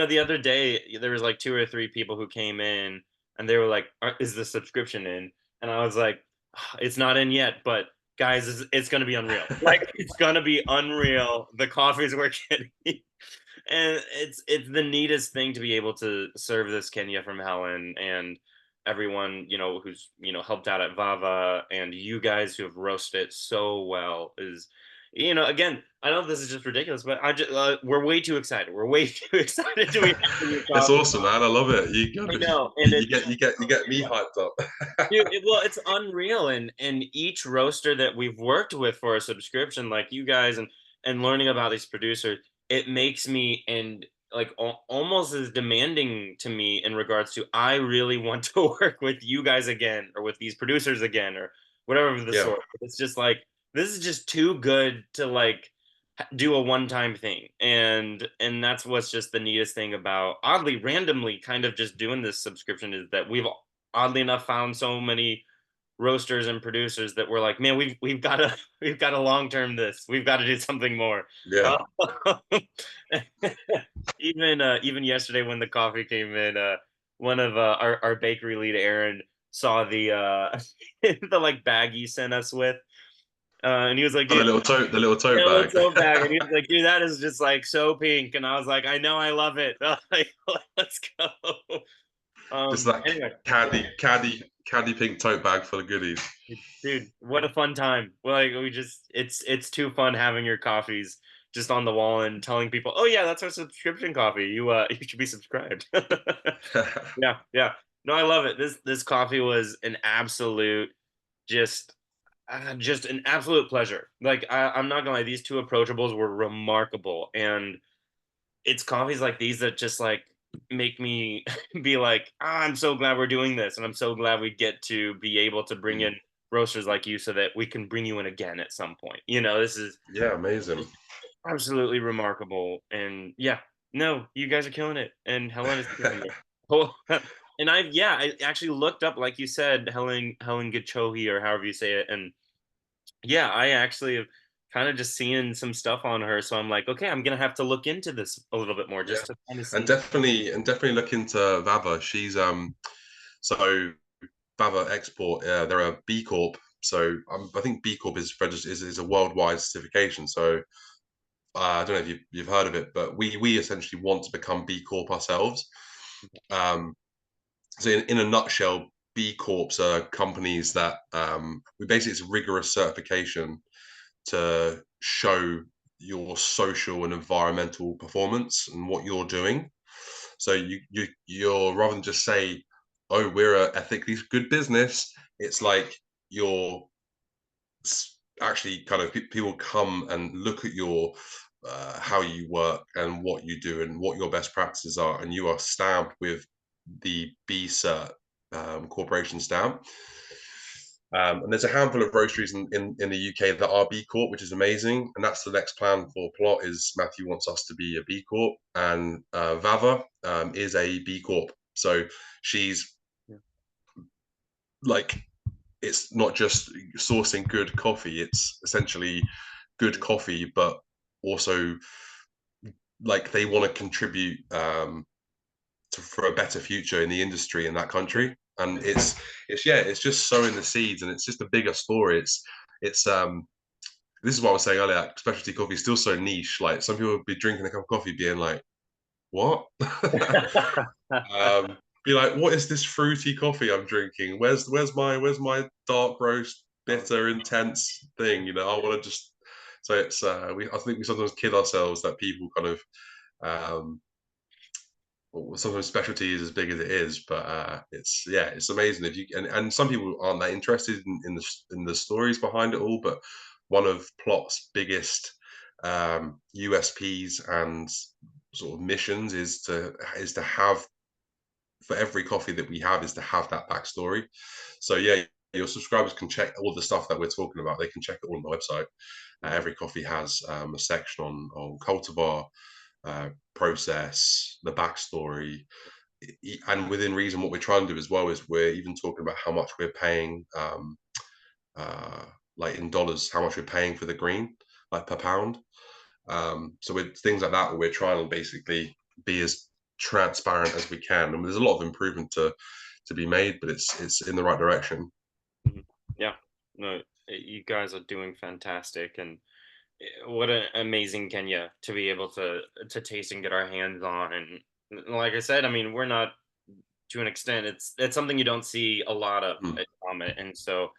the other day there was like 2 or 3 people who came in and they were like, Is the subscription in?" And I was like, "It's not in yet, but guys, it's gonna be unreal. Like, it's gonna be unreal, the coffees we're getting." And it's the neatest thing to be able to serve this Kenya from Helen and everyone, who's, helped out at Vava, and you guys who have roasted it so well is, again, I know this is just ridiculous, but we're way too excited. We're way too excited to be having your It's coffee. awesome, man. I love it. I know, and it's You get me hyped up. dude, well, it's unreal, and each roaster that we've worked with for a subscription, like you guys, and learning about these producers, it makes me and like almost as demanding to me in regards to I really want to work with you guys again or with these producers again or whatever of the Yeah, sort. It's just like this is just too good to like do a one-time thing, and that's what's just the neatest thing about oddly randomly kind of just doing this subscription is that we've oddly enough found so many roasters and producers that we're like, man, we've got to we've got to long term this. We've got to do something more. yeah. Uh, even yesterday when the coffee came in, one of our bakery lead, Aaron, saw the the like bag you sent us with, and he was like, Oh, dude. the little tote Yellow bag. tote bag, and he was like, "Dude, that is just like so pink." And I was like, "I know, I love it." Like, let's go. Just that Anyway, candy pink tote bag full of goodies. dude, what a fun time. Well, like we just it's too fun having your coffees just on the wall and telling people, "Oh yeah, that's our subscription coffee. You you should be subscribed." Yeah, yeah. No, I love it. This coffee was an absolute just an absolute pleasure. Like I'm not gonna lie, these two approachables were remarkable, and it's coffees like these that just like make me be like, I'm so glad we're doing this, and I'm so glad we get to be able to bring Mm. in roasters like you so that we can bring you in again at some point. This is Yeah, amazing. absolutely remarkable, and yeah, no, you guys are killing it, and Helen is killing it. Oh, and I actually looked up, like you said, Helen Gachohi or however you say it, and yeah, I actually have kind of just seeing some stuff on her, so I'm like, okay, I'm gonna have to look into this a little bit more Yeah, just to kind of and see. definitely look into Vava. She's so Bava Export, they're a B Corp. So I think B Corp is a worldwide certification. So I don't know if you've heard of it, but we essentially want to become B Corp ourselves. Um, so in a nutshell, B Corps are companies that we basically, it's a rigorous certification to show your social and environmental performance and what you're doing. So you're rather than just say, "Oh, we're a ethically good business." It's like you're actually kind of people come and look at your how you work and what you do and what your best practices are, and you are stamped with the B Cert corporation stamp. And there's a handful of roasteries in the UK that are B Corp, which is amazing. And that's the next plan for Plot is Matthew wants us to be a B Corp, and Vava is a B Corp. So she's like, it's not just sourcing good coffee; it's essentially good coffee, but also like they want to contribute for a better future in the industry in that country. And it's just sowing the seeds, and it's just a bigger story. It's this is what I was saying earlier. Like, specialty coffee is still so niche. Like some people would be drinking a cup of coffee, being like, "What?" Be like, "What is this fruity coffee I'm drinking? Where's my dark roast, bitter, intense thing? You know, I want to just." So it's I think we sometimes kid ourselves that people kind of um, sometimes specialty is as big as it is, but it's amazing if you and some people aren't that interested in the stories behind it all. But one of Plot's biggest USPs and sort of missions is to have, for every coffee that we have, is to have that backstory. So yeah, your subscribers can check all the stuff that we're talking about. They can check it all on the website. Every coffee has a section on cultivar, process, the backstory, and within reason, what we're trying to do as well is we're even talking about how much we're paying, uh, like in dollars, how much we're paying for the green, like per pound. So with things like that, we're trying to basically be as transparent as we can. And there's a lot of improvement to be made, but it's in the right direction. Mhm. Yeah, no, you guys are doing fantastic, and what an amazing Kenya to be able to taste and get our hands on. And like I said, I mean, we're not, to an extent, it's something you don't see a lot of Mm. at Comet, and so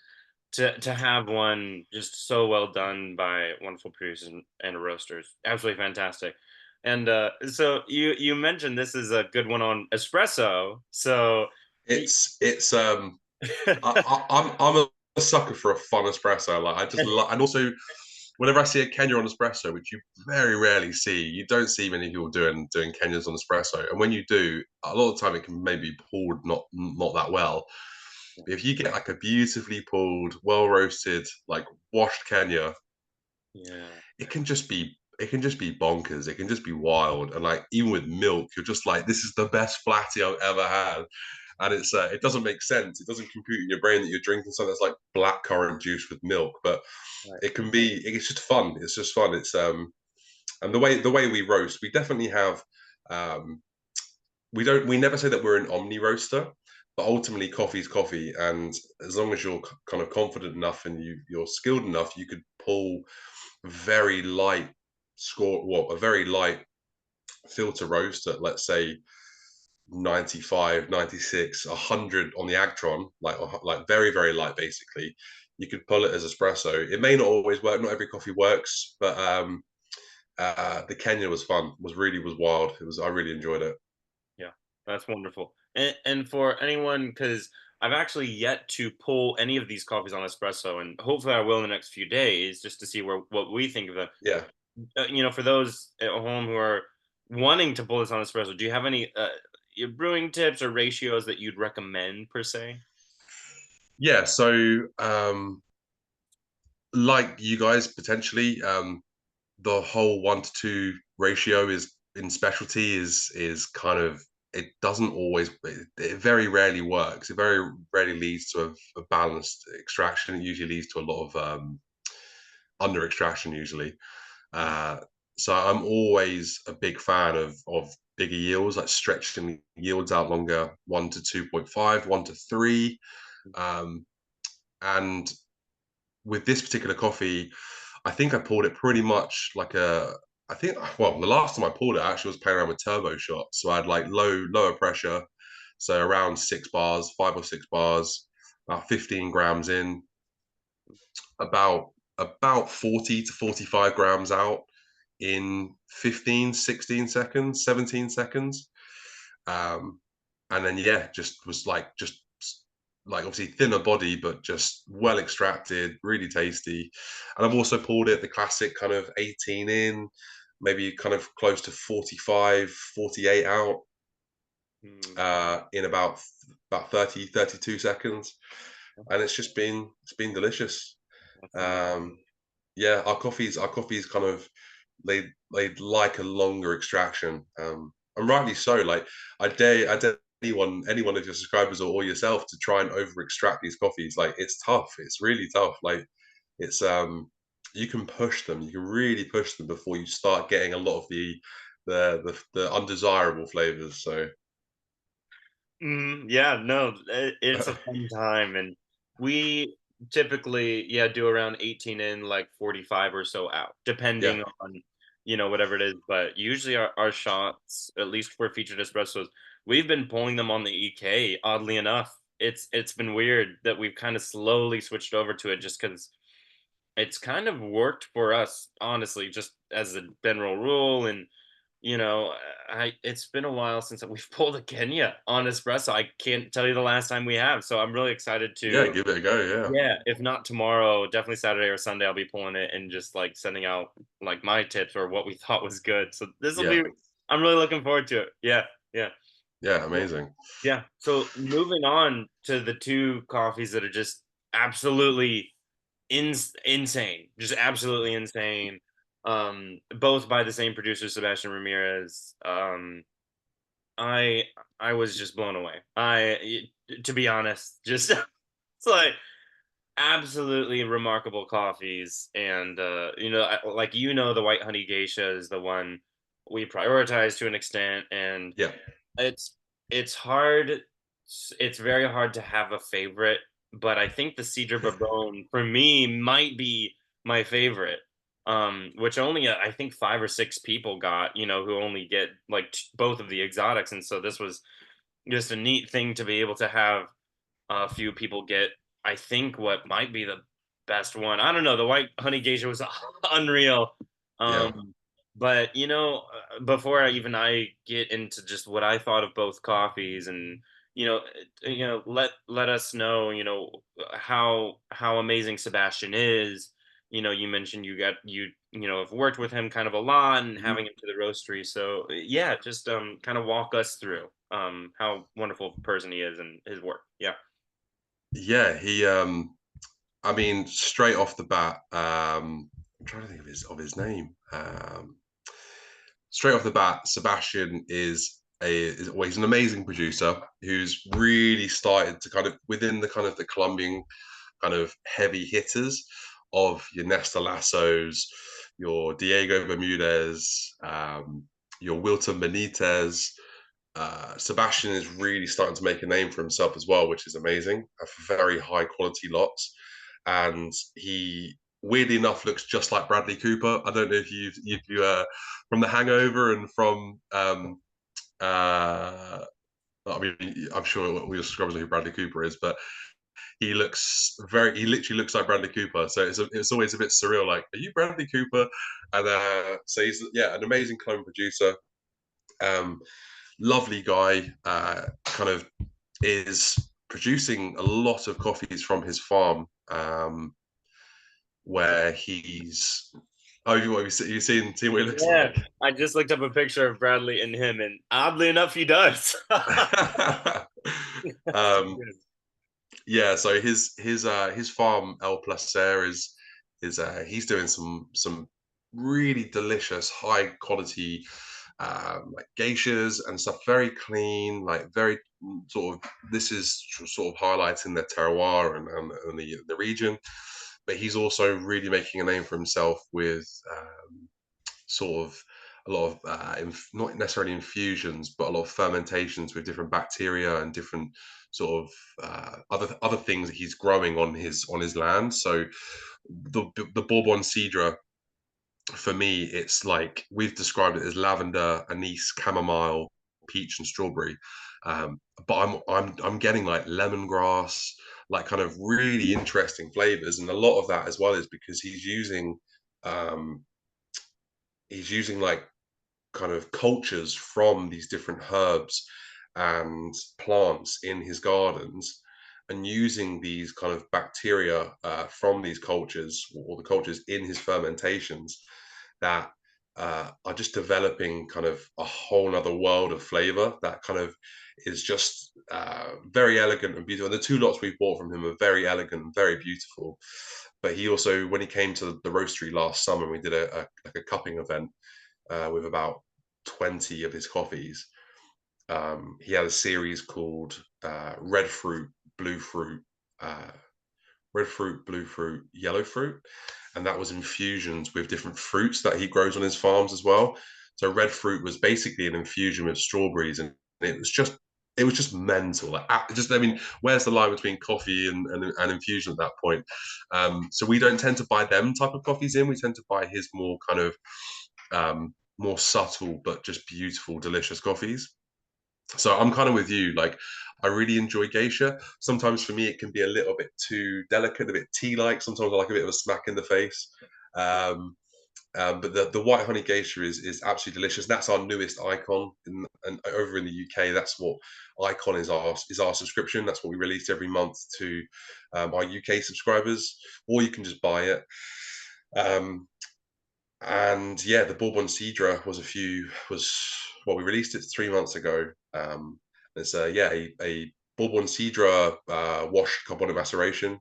to have one just so well done by wonderful producers and roasters, absolutely fantastic. And so you mentioned this is a good one on espresso, so. y- It's I'm a sucker for a fun espresso. Like I just love, and also whenever I see a Kenya on espresso, which you very rarely see, you don't see many people doing Kenyas on espresso. And when you do, a lot of the time it can maybe be pulled not that well. But if you get like a beautifully pulled, well roasted, like washed Kenya, yeah, it can just be bonkers. It can just be wild. And like even with milk, you're just like, this is the best flatty I've ever had. And it doesn't make sense. It doesn't compute in your brain that you're drinking something that's like black currant juice with milk, but right, it's just fun. It's just fun. It's and the way we roast, we definitely have um we never say that we're an omni roaster, but ultimately coffee is coffee, and as long as you're kind of confident enough and you're skilled enough, you could pull very light a very light filter roast at, let's say, 95, 96, 100 on the Agtron, like very, very light, basically. You could pull it as espresso. It may not always work. Not every coffee works, but the Kenya was fun. Was wild. I really enjoyed it. yeah, that's wonderful. And for anyone, because I've actually yet to pull any of these coffees on espresso, and hopefully I will in the next few days, just to see what we think of them. Yeah. For those at home who are wanting to pull this on espresso, do you have any your brewing tips or ratios that you'd recommend per se? Yeah. So like you guys potentially, the whole 1 to 2 ratio is in specialty is kind of, it doesn't always, it very rarely works. It very rarely leads to a balanced extraction. It usually leads to a lot of under extraction usually. Mm. uh so I'm always a big fan of bigger yields, like stretching yields out longer, 1 to 2.5, 1 to 3. Um, and with this particular coffee, I think I poured it pretty much like a. I think well, the last time I poured it, I actually was playing around with turbo shots, so I had like lower pressure, so around 6 bars, 5 or 6 bars, about 15 grams in, about 40 to 45 grams out in 15, 16 seconds, 17 seconds. Um, and then yeah, just was like obviously thinner body, but just well extracted, really tasty. And I've also poured it the classic kind of 18 in, maybe kind of close to 45, 48 out Mm, in about 30, 32 seconds. And it's been delicious. that's amazing. Um, yeah, our coffees kind of they like a longer extraction, and rightly so. Like I dare anyone of your subscribers or yourself to try and over extract these coffees. Like it's tough. It's really tough. Like it's you can push them. You can really push them before you start getting a lot of the undesirable flavors. So Yeah, no, it's a fun time, and we typically, yeah, do around 18 in, like 45 or so out, yeah, depending on, whatever it is. But usually our shots, at least for featured espressos, we've been pulling them on the EK. Oddly enough, it's been weird that we've kind of slowly switched over to it, just because it's kind of worked for us, honestly, just as a general rule. And I it's been a while since we've pulled a Kenya on espresso. I can't tell you the last time we have, so I'm really excited yeah, to. give it a go. Yeah, Yeah, if not tomorrow, definitely Saturday or Sunday, I'll be pulling it and just like sending out like my tips or what we thought was good. So this will yeah, be. I'm really looking forward to it. Yeah, yeah. yeah, amazing. Yeah. So moving on to the two coffees that are just absolutely insane, just absolutely insane. Both by the same producer, Sebastian Ramirez. I I was just blown away. To be honest, just it's like absolutely remarkable coffees, and like the white honey geisha is the one we prioritize to an extent, and Yeah, it's it's hard. It's very hard to have a favorite, but I think the Cedar Bourbon for me might be my favorite. Which only I think 5 or 6 people got, who only get like both of the exotics, and so this was just a neat thing to be able to have a few people get. I think what might be the best one. I don't know. The white honey geisha was unreal. yeah. But before I get into just what I thought of both coffees, and let us know, how amazing Sebastian is. You mentioned have worked with him kind of a lot and Mhm. having him to the roastery. So yeah, just kind of walk us through how wonderful of a person he is and his work. Yeah. Yeah, I mean, straight off the bat, I'm trying to think of his name. Straight off the bat, Sebastian well, he's an amazing producer who's really started to kind of within the kind of the Colombian kind of heavy hitters of your Nesta Lassos, your Diego Bermudez, your Wilton Benitez. Sebastian is really starting to make a name for himself as well, which is amazing. Very high quality lots, and he weirdly enough looks just like Bradley Cooper. I don't know if you from The Hangover and from I mean, I'm sure we scrubs know who Bradley Cooper is, but he literally looks like Bradley Cooper. So it's always a bit surreal. Like, are you Bradley Cooper? And so he's an amazing clone producer. Um, Lovely guy. Kind of is producing a lot of coffees from his farm, where he's. Oh, you seen what he looks Yeah, like? I just looked up a picture of Bradley and him, and oddly enough, he does. That's so um, good. yeah, so his farm El Placer is he's doing some really delicious high quality like geishas and stuff, very clean, like very sort of this is sort of highlighting the terroir and the region, but he's also really making a name for himself with sort of a lot of not necessarily infusions, but a lot of fermentations with different bacteria and different sort of other things that he's growing on his land. So the Bourbon Cidre, for me, it's like we've described it as lavender, anise, chamomile, peach, and strawberry. But I'm getting like lemongrass, like kind of really interesting flavors, and a lot of that as well is because um, he's using like kind of cultures from these different herbs and plants in his gardens and using these kind of bacteria from these cultures or the cultures in his fermentations that are just developing kind of a whole other world of flavor that kind of is just very elegant and beautiful. And the two lots we've bought from him are very elegant and very beautiful. But he also, when he came to the roastery last summer, we did like a cupping event with about 20 of his coffees. He had a series called Red Fruit, Blue Fruit, uh, Red Fruit, Blue Fruit, Yellow Fruit, and that was infusions with different fruits that he grows on his farms as well. So red fruit was basically an infusion with strawberries, and it was just mental. Like, just I mean, where's the line between coffee and infusion at that point? So we don't tend to buy them type of coffees in. We tend to buy his more kind of more subtle but just beautiful, delicious coffees. So I'm kind of with you. Like, I really enjoy geisha. Sometimes for me, it can be a little bit too delicate, a bit tea-like. Sometimes I like a bit of a smack in the face. Um, but the white honey geisha is absolutely delicious. That's our newest icon, and over in the UK, that's what icon is our subscription. That's what we release every month to our UK subscribers, or you can just buy it. Um, and yeah, the Bourbon Cidre was well, we released it 3 months ago. It's yeah, a Bourbon Cidre washed carbonic maceration,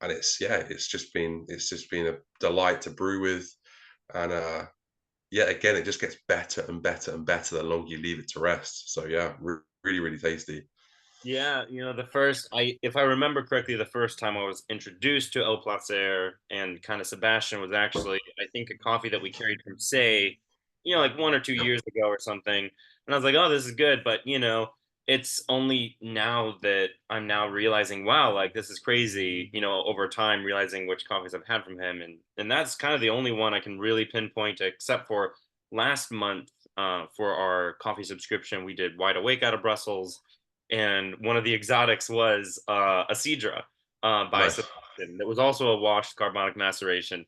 and it's just been a delight to brew with, and yeah, again, it just gets better and better and better the longer you leave it to rest. So yeah, really really tasty. Yeah, the first if I remember correctly, the first time I was introduced to El Placer and kind of Sebastian was actually, I think, a coffee that we carried from Say, like 1 or 2 years ago or something. And I was like, oh, this is good. But, it's only now that I'm now realizing, wow, like this is crazy, over time realizing which coffees I've had from him. And that's kind of the only one I can really pinpoint, except for last month, for our coffee subscription, we did Wide Awake out of Brussels, and one of the exotics was a Cedra by Nice. Sebastian. It was also a washed carbonic maceration,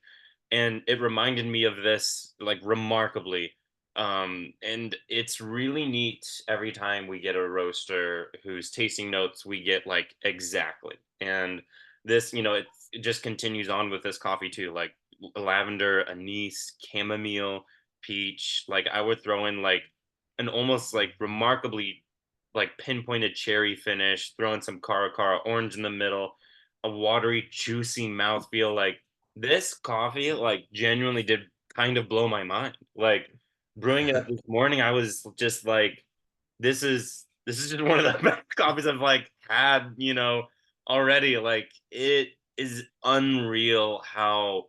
and it reminded me of this like remarkably. And it's really neat every time we get a roaster whose tasting notes we get like exactly. And this, it just continues on with this coffee too, like lavender, anise, chamomile, peach. Like I would throw in like an almost like remarkably like pinpointed cherry finish, throwing some cara cara orange in the middle, a watery, juicy mouthfeel. Like this coffee, like genuinely did kind of blow my mind. Like brewing it up this morning, I was just like, this is just one of the best coffees I've like had, already. Like it is unreal how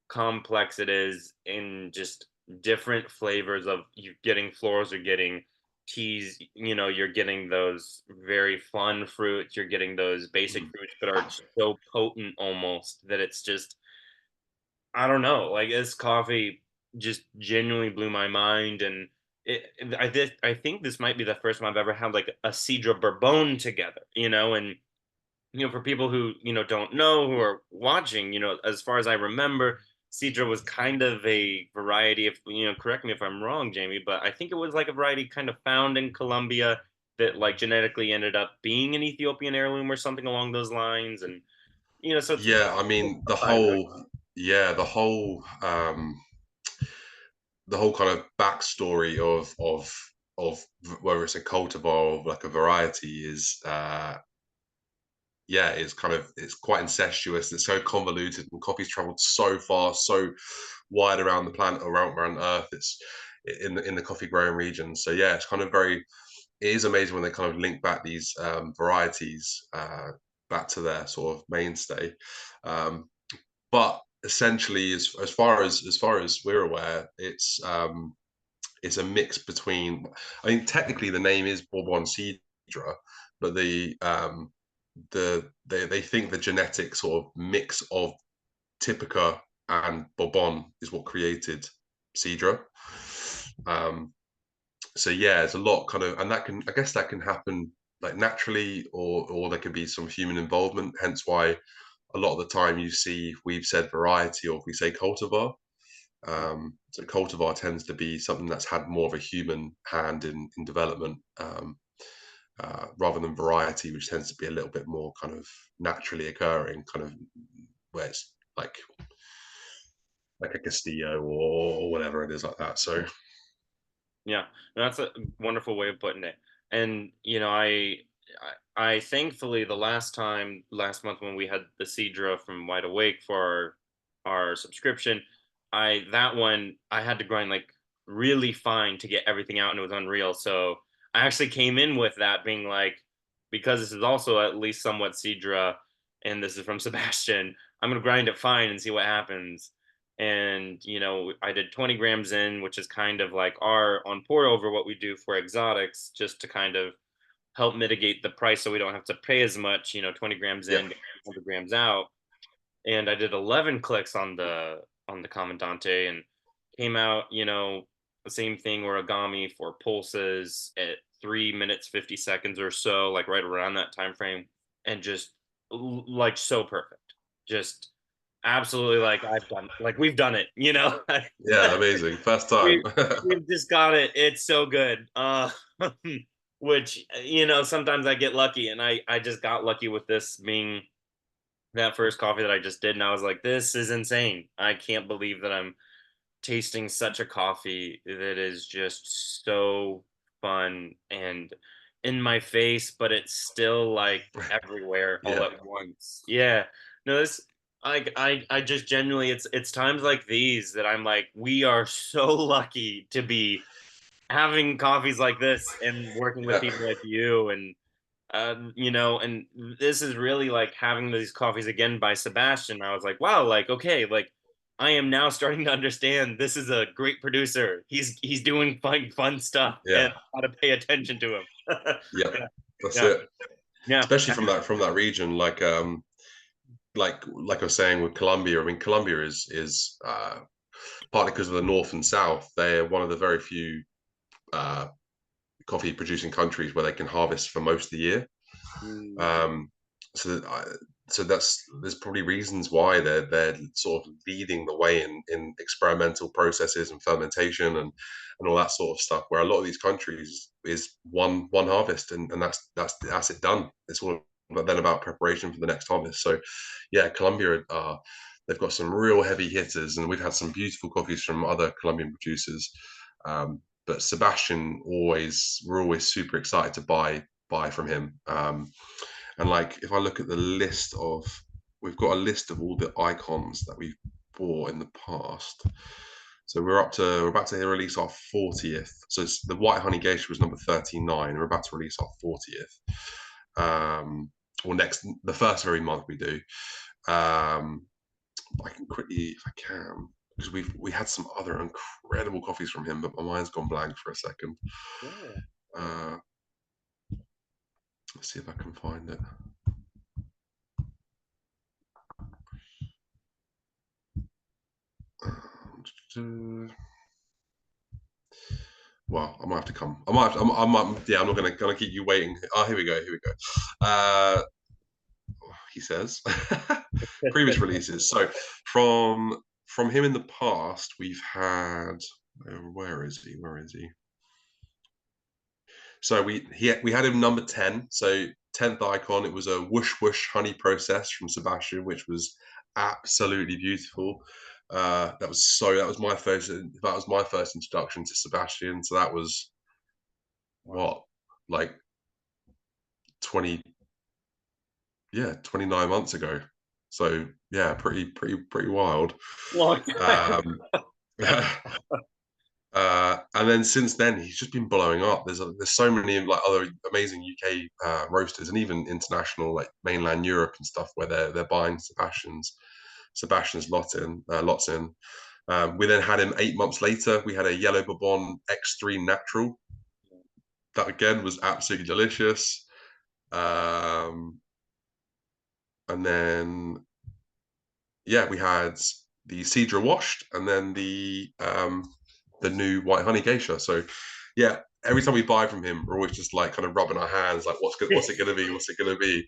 complex it is in just different flavors of you getting florals or getting teas, you're getting those very fun fruits, you're getting those basic Mm. fruits that are so potent almost that it's just, I don't know, like this coffee just genuinely blew my mind. And I think this might be the first time I've ever had like a Cedra Bourbon together, and for people who, don't know, who are watching, as far as I remember, Cedra was kind of a variety of, correct me if I'm wrong, Jamie, but I think it was like a variety kind of found in Colombia that like genetically ended up being an Ethiopian heirloom or something along those lines. And, so it's Yeah, I mean yeah, the whole kind of backstory of whether it's a cultivar or like a variety is yeah, it's quite incestuous. It's so convoluted, and coffee's traveled so far, so wide around the planet, around Earth. It's in the coffee growing region. So yeah, it's kind of very. It is amazing when they kind of link back these varieties back to their sort of mainstay. But essentially, as far as we're aware, it's it's a mix between. I think technically the name is Bourbon Cidre, but they think the genetic sort of mix of Typica and Bourbon is what created Cidre. Um, so yeah, it's a lot kind of, and that can, I guess that can happen like naturally, or there can be some human involvement. Hence why a lot of the time you see we've said variety or if we say cultivar. So cultivar tends to be something that's had more of a human hand in development, rather than variety, which tends to be a little bit more kind of naturally occurring, kind of where it's like a Castillo or whatever it is like that. So Yeah, that's a wonderful way of putting it. And I thankfully the last month when we had the Cedra from Wide Awake for our subscription, I that one I had to grind like really fine to get everything out, and it was unreal. So I actually came in with that being like, because this is also at least somewhat Cedra, and this is from Sebastian, I'm gonna grind it fine and see what happens. And I did 20 grams in, which is kind of like our on pour over what we do for exotics, just to kind of help mitigate the price so we don't have to pay as much. 20 grams yeah, in, 100 grams out. And I did 11 clicks on the Commandante, and came out, the same thing, origami for pulses at 3 minutes 50 seconds or so, like right around that time frame, and just like so perfect, just absolutely, like we've done it, yeah, amazing. First time. we we've just got it. It's so good. Which sometimes I get lucky, and I just got lucky with this being that first coffee that I just did, and I was like, this is insane. I can't believe that I'm tasting such a coffee that is just so fun and in my face, but it's still like everywhere all Yeah, at once. Yeah. No, this I just genuinely, it's times like these that I'm like, we are so lucky to be having coffees like this and working with yeah, people like you. And and this is really like having these coffees again by Sebastian. I was like, wow, like, okay, like I am now starting to understand this is a great producer. He's doing fun stuff, and yeah, how to pay attention to him. yeah. Yeah, That's yeah, it. yeah, Especially from that region, like I was saying with Colombia. I mean, Colombia is partly because of the north and south. They're one of the very few uh, coffee producing countries where they can harvest for most of the year. mm, Um, so so that's there's probably reasons why they're sort of leading the way in experimental processes and fermentation and all that sort of stuff. Where a lot of these countries is one harvest and that's it done. It's all then about preparation for the next harvest. So yeah, Colombia they've got some real heavy hitters, and we've had some beautiful coffees from other Colombian producers. But Sebastian we're always super excited to buy from him. And like if I look at the list of, we've got a list of all the icons that we've bought in the past. So we're about to release our 40th. So it's the White Honey Geisha was number 39. We're about to release our 40th. Or next the first very month we do. Um, I can quickly, if I can, because we had some other incredible coffees from him, but my mind's gone blank for a second. yeah. Uh, let's see if I can find it. Well, I might have to come. I might. Have to, I might. Yeah, I'm not gonna keep you waiting. Oh, here we go. Here we go. Uh, he says previous releases. So from him in the past, we've had. Where is he? Where is he? So we had him number 10. So 10th icon. It was a whoosh whoosh honey process from Sebastian, which was absolutely beautiful. That was my first introduction to Sebastian. So that was Wow. what, like 20, yeah, 29 months ago. So yeah, pretty wild. Long time. Um, and then since then, he's just been blowing up. There's so many like other amazing UK roasters and even international, like mainland Europe and stuff, where they're buying Sebastian's lots in. We then had him 8 months later. We had a yellow bourbon extreme natural. That again was absolutely delicious. Um, and then yeah, we had the Cedra washed, and then the new white honey geisha. So yeah, every time we buy from him, we're always just like kind of rubbing our hands, like what's it gonna be? What's it gonna be?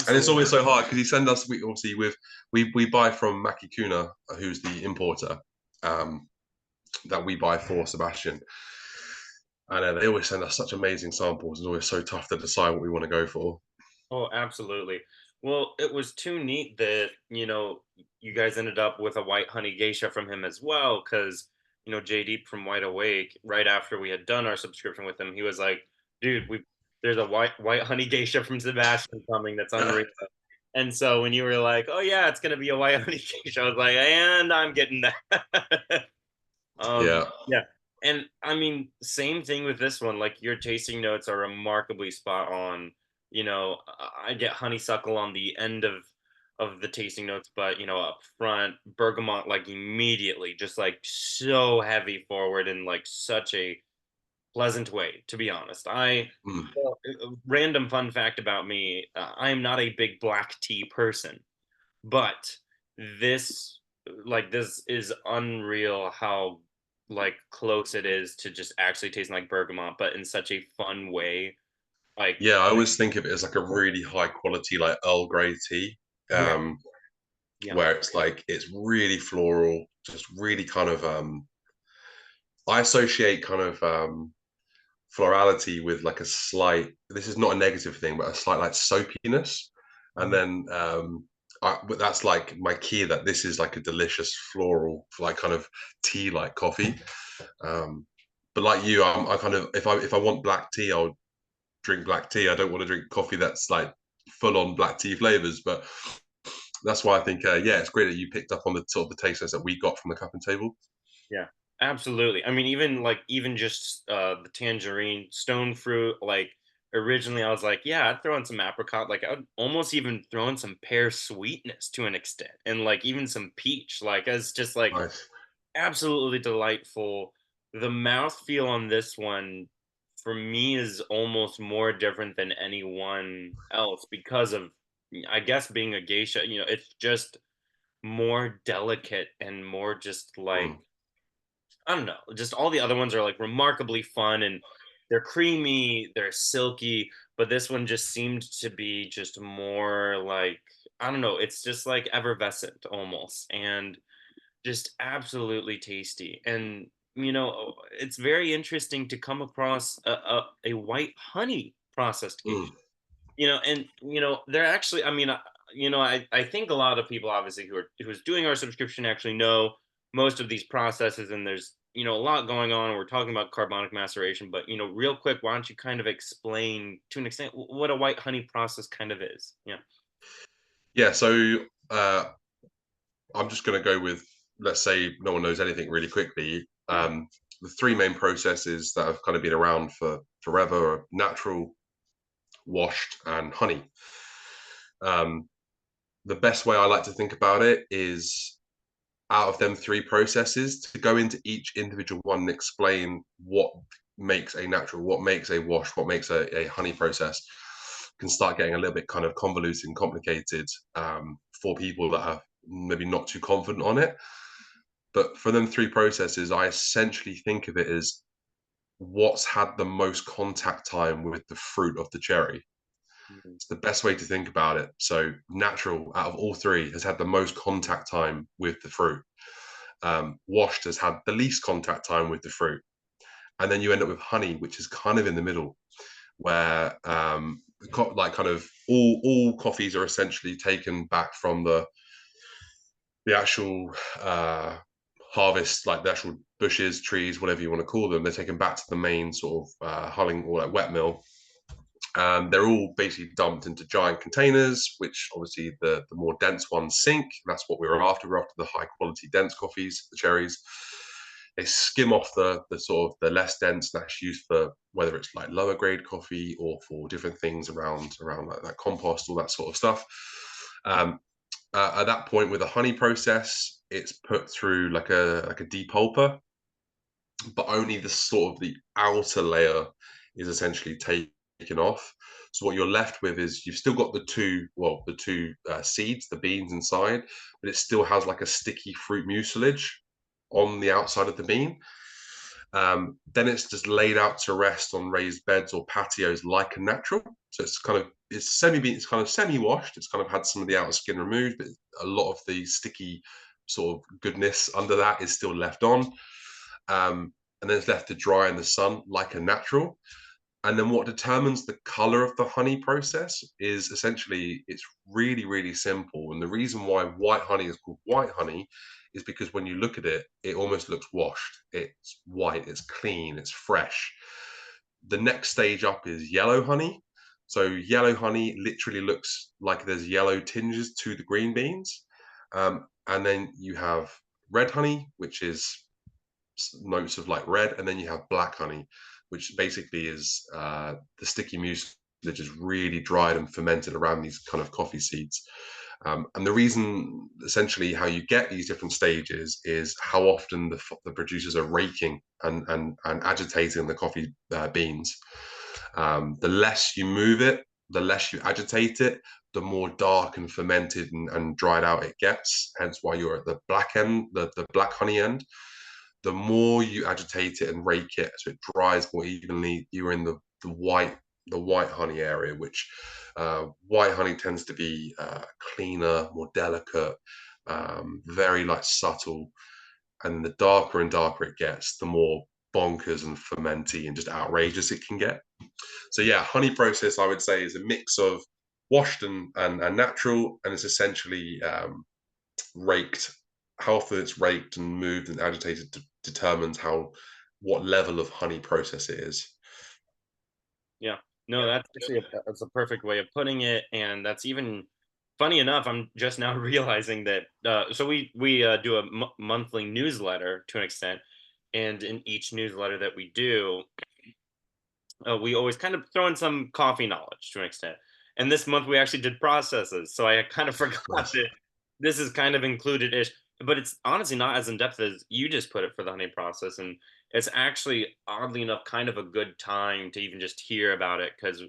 And it's Absolutely. always so hard because he send us. We obviously we buy from Maki Kuna, who's the importer, um, that we buy for Sebastian, and they always send us such amazing samples. It's always so tough to decide what we want to go for. Oh, absolutely. Well, it was too neat that, you guys ended up with a white honey geisha from him as well. Cause, JD from Wide Awake, right after we had done our subscription with him, he was like, dude, there's a white honey geisha from Sebastian coming that's unreal. And so when you were like, oh yeah, it's gonna be a white honey geisha, I was like, and I'm getting that. Yeah, Yeah. And I mean, same thing with this one. Like your tasting notes are remarkably spot on. I get honeysuckle on the end of the tasting notes, but up front, bergamot like immediately, just like so heavy forward in like such a pleasant way, to be honest. mm. Well, a random fun fact about me, I am not a big black tea person, but this this is unreal how like close it is to just actually tasting like bergamot, but in such a fun way. Like, Yeah. I always think of it as like a really high quality like Earl Grey tea, yeah, um, yeah, where it's like it's really floral, just really kind of. I associate kind of florality with like a slight. This is not a negative thing, but a slight like soapiness, and mhm, then but that's like my key that this is like a delicious floral, like kind of tea like coffee. Um, but like you, I kind of if I want black tea, I'll drink black tea. I don't want to drink coffee that's like full on black tea flavors. But that's why I think yeah, it's great that you picked up on the sort of the taste notes that we got from the cup and table. yeah, absolutely. I mean, even just the tangerine stone fruit. Like originally, I was like, yeah, I'd throw in some apricot. Like I'd almost even throw in some pear sweetness to an extent, and like even some peach. Like as just like Nice. absolutely delightful. The mouthfeel on this one, for me, is almost more different than anyone else because of, I guess, being a geisha. It's just more delicate and more just like, Mm, I don't know, just all the other ones are like remarkably fun and they're creamy, they're silky, but this one just seemed to be just more like, I don't know, it's just like effervescent almost. And just absolutely tasty. And it's very interesting to come across a white honey processed geisha. mm. And they're actually, I mean, I think a lot of people obviously who's doing our subscription actually know most of these processes, and there's a lot going on. We're talking about carbonic maceration, but real quick, why don't you kind of explain to an extent what a white honey process kind of is? Yeah. Yeah. So I'm just going to go with, let's say no one knows anything really quickly. The three main processes that have kind of been around for forever are natural, washed, and honey. Um, the best way I like to think about it is out of them three processes to go into each individual one and explain what makes a natural, what makes a wash, what makes a honey process can start getting a little bit kind of convoluted and complicated for people that are maybe not too confident on it. But for them three processes, I essentially think of it as what's had the most contact time with the fruit of the cherry. Mhm. It's the best way to think about it. So natural out of all three has had the most contact time with the fruit. Washed has had the least contact time with the fruit. And then you end up with honey, which is kind of in the middle, where like kind of all coffees are essentially taken back from the actual harvest, like the actual bushes, trees, whatever you want to call them. They're taken back to the main sort of hulling or like wet mill. They're all basically dumped into giant containers, which obviously the more dense ones sink. That's what we were after. We're after the high quality dense coffees, the cherries. They skim off the sort of the less dense that's used for whether it's like lower grade coffee or for different things around like that compost, all that sort of stuff. Um, at that point with the honey process, it's put through like a depulper, but only the sort of the outer layer is essentially taken off. So what you're left with is you've still got the two seeds, the beans inside, but it still has like a sticky fruit mucilage on the outside of the bean. Then it's just laid out to rest on raised beds or patios like a natural. So it's kind of semi washed. It's kind of had some of the outer skin removed, but a lot of the sticky sort of goodness under that is still left on. And then it's left to dry in the sun like a natural. And then what determines the color of the honey process is essentially it's really, really simple. And the reason why white honey is called white honey is because when you look at it, it almost looks washed. It's white, it's clean, it's fresh. The next stage up is yellow honey. So yellow honey literally looks like there's yellow tinges to the green beans. And then you have red honey, which is notes of like red, and then you have black honey, which basically is the sticky mucilage is really dried and fermented around these kind of coffee seeds. And the reason, essentially, how you get these different stages is how often the producers are raking and agitating the coffee beans. The less you move it, the less you agitate it, the more dark and fermented and dried out it gets. Hence why you're at the black end, the black honey end. The more you agitate it and rake it so it dries more evenly, you're in the white honey area, which white honey tends to be cleaner, more delicate, very like subtle. And the darker and darker it gets, the more bonkers and fermenty and just outrageous it can get. So yeah, honey process I would say is a mix of washed and natural, and it's essentially raked. How often it's raked and moved and agitated determines how what level of honey process it is. Yeah. No, that's actually that's a perfect way of putting it, and that's even funny enough. I'm just now realizing that. So we do a monthly newsletter to an extent, and in each newsletter that we do, we always kind of throw in some coffee knowledge to an extent. And this month we actually did processes, so I kind of forgot Nice. that this is kind of included ish, but it's honestly not as in depth as you just put it for the honey process. And it's actually oddly enough kind of a good time to even just hear about it because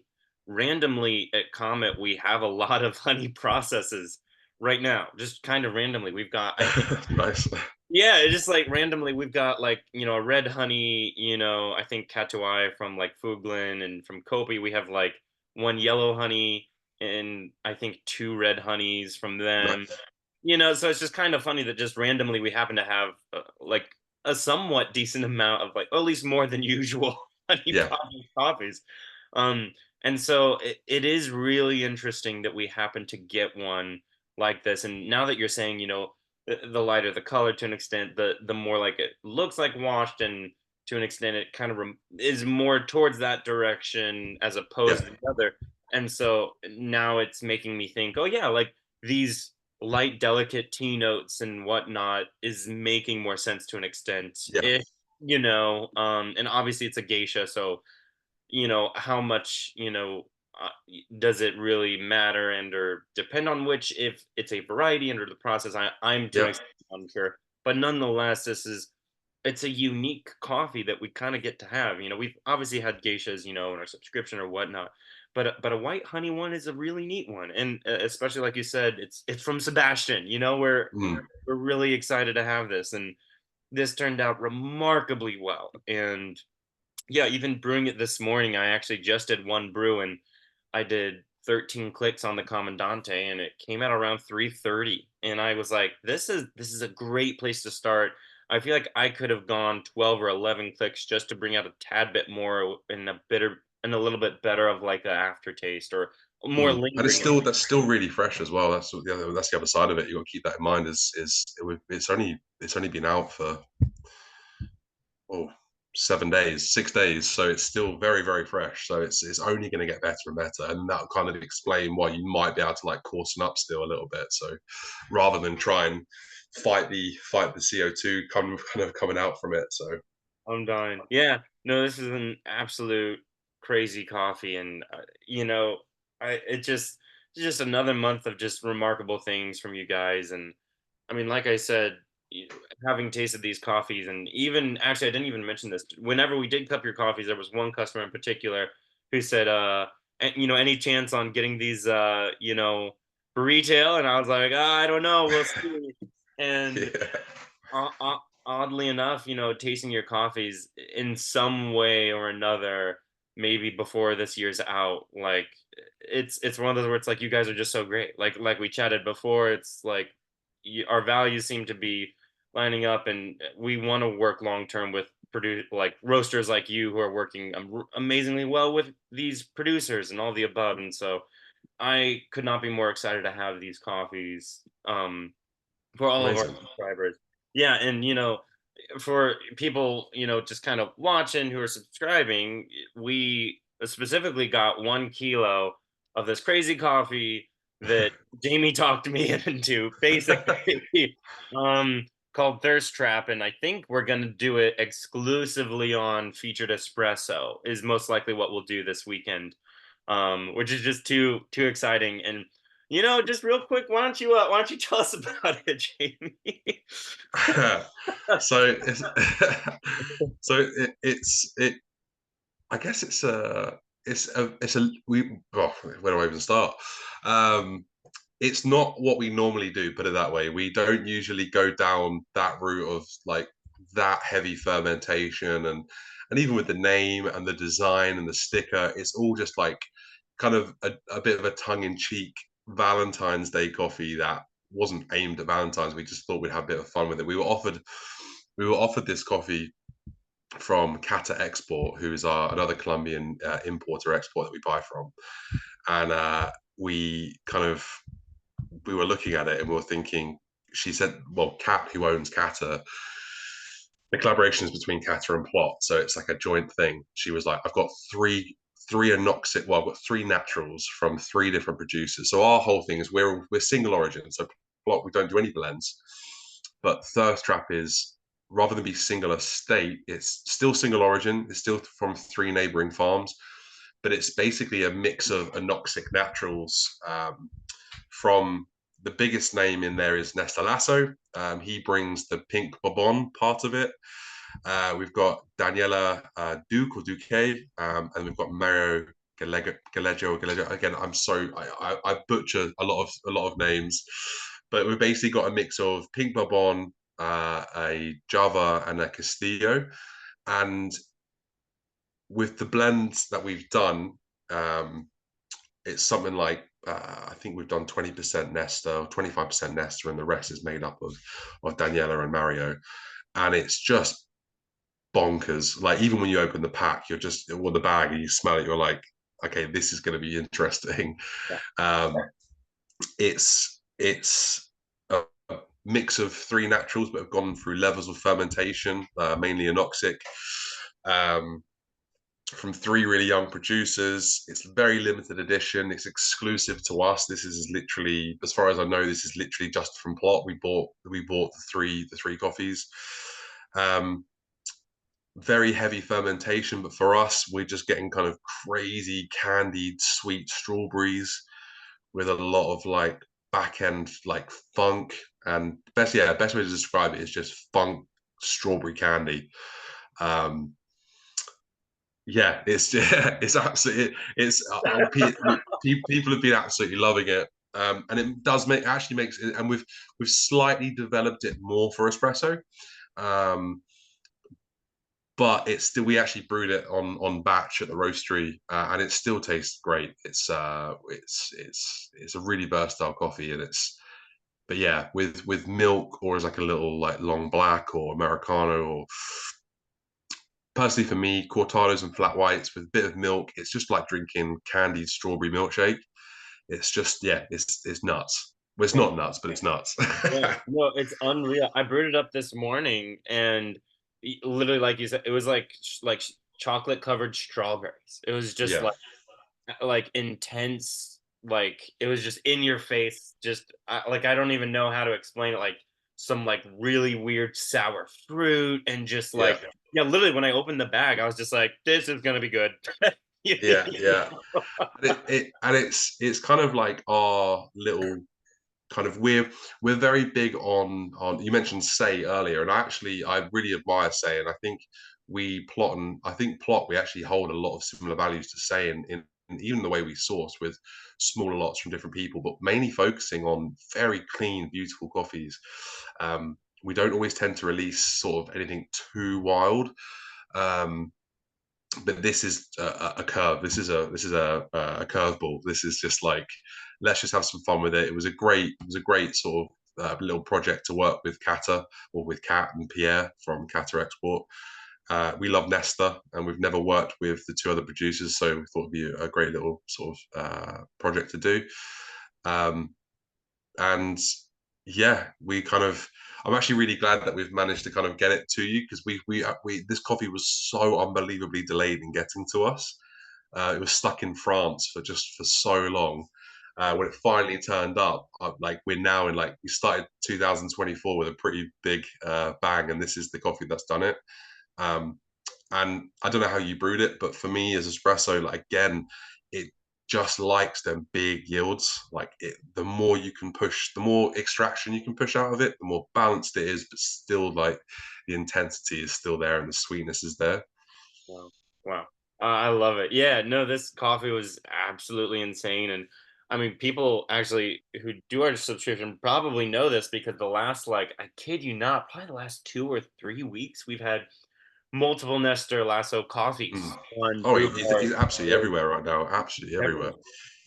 randomly at Comet we have a lot of honey processes right now, just kind of randomly. We've got, I think, Nice. yeah, it's just like randomly we've got like, a red honey, I think Katuai from like Fuglin, and from Kopi we have like one yellow honey and I think two red honeys from them. Nice. So it's just kind of funny that just randomly we happen to have like a somewhat decent amount of like, or at least more than usual honey Yeah. coffees. Um, and so it is really interesting that we happen to get one like this. And now that you're saying, the lighter the color to an extent, the more like it looks like washed, and to an extent it kind of is more towards that direction as Yeah. opposed to the other. And so now it's making me think, oh yeah, like these light, delicate tea notes and whatnot is making more sense to an extent. Yeah. If and obviously it's a geisha, so how much does it really matter, and or depend on which, if it's a variety under the process. I'm to an Yeah. extent unsure, but nonetheless, it's a unique coffee that we kind of get to have. We've obviously had geishas, in our subscription or whatnot, but a white honey one is a really neat one, and especially like you said, it's from Sebastian. Mm. We're really excited to have this, and this turned out remarkably well. And yeah, even brewing it this morning, I actually just did one brew, and I did 13 clicks on the Commandante, and it came out around 3:30. And I was like, this is a great place to start. I feel like I could have gone 12 or 11 clicks just to bring out a tad bit more and a little bit better of like an aftertaste, or more Mm. And lingering. that's still really fresh as well. That's the other side of it. You got to keep that in mind. It's only been out for oh 7 days, 6 days, so it's still very very fresh. So it's only going to get better and better, and that'll kind of explain why you might be able to like coarsen up still a little bit. So rather than try and fight the CO2 kind of coming out from it. So I'm dying. Yeah. No, this is an absolute crazy coffee, and it's just another month of just remarkable things from you guys. And I mean, like I said, having tasted these coffees, and even actually, I didn't even mention this. Whenever we did cup your coffees, there was one customer in particular who said, any chance on getting these, for retail? And I was like, I don't know, we'll see. And Yeah. oddly enough, tasting your coffees in some way or another, maybe before this year's out, like it's one of those where it's like you guys are just so great. Like we chatted before, it's like our values seem to be lining up, and we want to work long term with produce like roasters like you who are working amazingly well with these producers and all the above. And so I could not be more excited to have these coffees. For all of our Amazing. subscribers. Yeah, and for people, just kind of watching who are subscribing, we specifically got 1 kilo of this crazy coffee that Jamie talked me into, basically, called Thirst Trap, and I think we're gonna do it exclusively on featured espresso. Is most likely what we'll do this weekend, which is just too exciting. And just real quick, why don't you tell us about it, Jamie? So it's so I guess it's a we well, where do I even start? Um, it's not what we normally do, put it that way. We don't usually go down that route of like that heavy fermentation, and even with the name and the design and the sticker, it's all just like kind of a bit of a tongue-in-cheek Valentine's Day coffee that wasn't aimed at Valentine's. We just thought we'd have a bit of fun with it. We were offered this coffee from Cata Export, who is another Colombian importer export that we buy from, and we kind of we were looking at it and we were thinking. She said, "Well, Cat, who owns Cata, the collaboration is between Kata and Plot, so it's like a joint thing." She was like, "I've got three anoxic. Well, I've got three naturals from three different producers. So our whole thing is we're single origin. So Plot, we don't do any blends, but Thirst Trap is, rather than be single estate, it's still single origin. It's still from three neighboring farms, but it's basically a mix of anoxic naturals from the biggest name in there is Nestalasso. He brings the pink bourbon part of it. We've got Daniela Duke or Duque, and we've got Mario Galeggio. Again, I butcher a lot of names, but we've basically got a mix of pink bourbon, a Java, and a Castillo. And with the blends that we've done, um, it's something like I think we've done 20% Nesta or 25% Nesta, and the rest is made up of Daniela and Mario, and it's just bonkers. Like even when you open the pack, you're just or the bag and you smell it, you're like, okay, this is going to be interesting. Yeah. It's a mix of three naturals, but have gone through levels of fermentation, mainly anoxic. Um, from three really young producers. It's very limited edition. It's exclusive to us. This is literally, as far as I know, this is literally just from Plot. We bought the three coffees. Um, Very heavy fermentation, but for us, we're just getting kind of crazy candied sweet strawberries with a lot of like back end like funk, and best way to describe it is just funk strawberry candy. Um, Yeah, it's it's absolutely it's people have been absolutely loving it, and it does make actually makes it, and we've slightly developed it more for espresso, um, but it's still we actually brewed it on batch at the roastery, and it still tastes great. It's a really versatile coffee, and it's but yeah, with milk or as like a little like long black or americano or personally for me, cortados and flat whites with a bit of milk, it's just like drinking candied strawberry milkshake. It's just yeah, it's nuts. Well, it's not nuts, but it's nuts. Yeah, no, it's unreal. I brewed it up this morning, and literally, like you said, it was like chocolate covered strawberries. It was just Yeah, like intense, like it was just in your face. Just like I don't even know how to explain it. Like some like really weird sour fruit, and just yeah, like yeah, literally when I opened the bag, I was just like, this is gonna be good. yeah. And it's kind of like our little kind of we're very big on you mentioned say earlier, and I really admire say, and I think I think plot we actually hold a lot of similar values to say in even the way we source with smaller lots from different people, but mainly focusing on very clean, beautiful coffees. We don't always tend to release sort of anything too wild. Um, but this is a curve. This is a curveball. This is just like let's just have some fun with it. It was a great sort of little project to work with Kata or with Kat and Pierre from Kata Export. We love Nesta, and we've never worked with the two other producers, so we thought it'd be a great little sort of project to do. Um, and yeah, we kind of. I'm actually really glad that we've managed to kind of get it to you because we this coffee was so unbelievably delayed in getting to us. It was stuck in France for so long. When it finally turned up, like we're now in like we started 2024 with a pretty big bang, and this is the coffee that's done it. Um, and I don't know how you brewed it, but for me as espresso, like again, it just likes them big yields. Like the more you can push, the more extraction you can push out of it, the more balanced it is, but still like the intensity is still there and the sweetness is there. Wow. Wow. I love it. Yeah, no, this coffee was absolutely insane. And I mean, people actually who do our subscription probably know this because the last, like, I kid you not, probably the last 2 or 3 weeks, we've had multiple Nestor Lasso Mm. coffees on Oh, through he's absolutely our everywhere right now. Absolutely everywhere.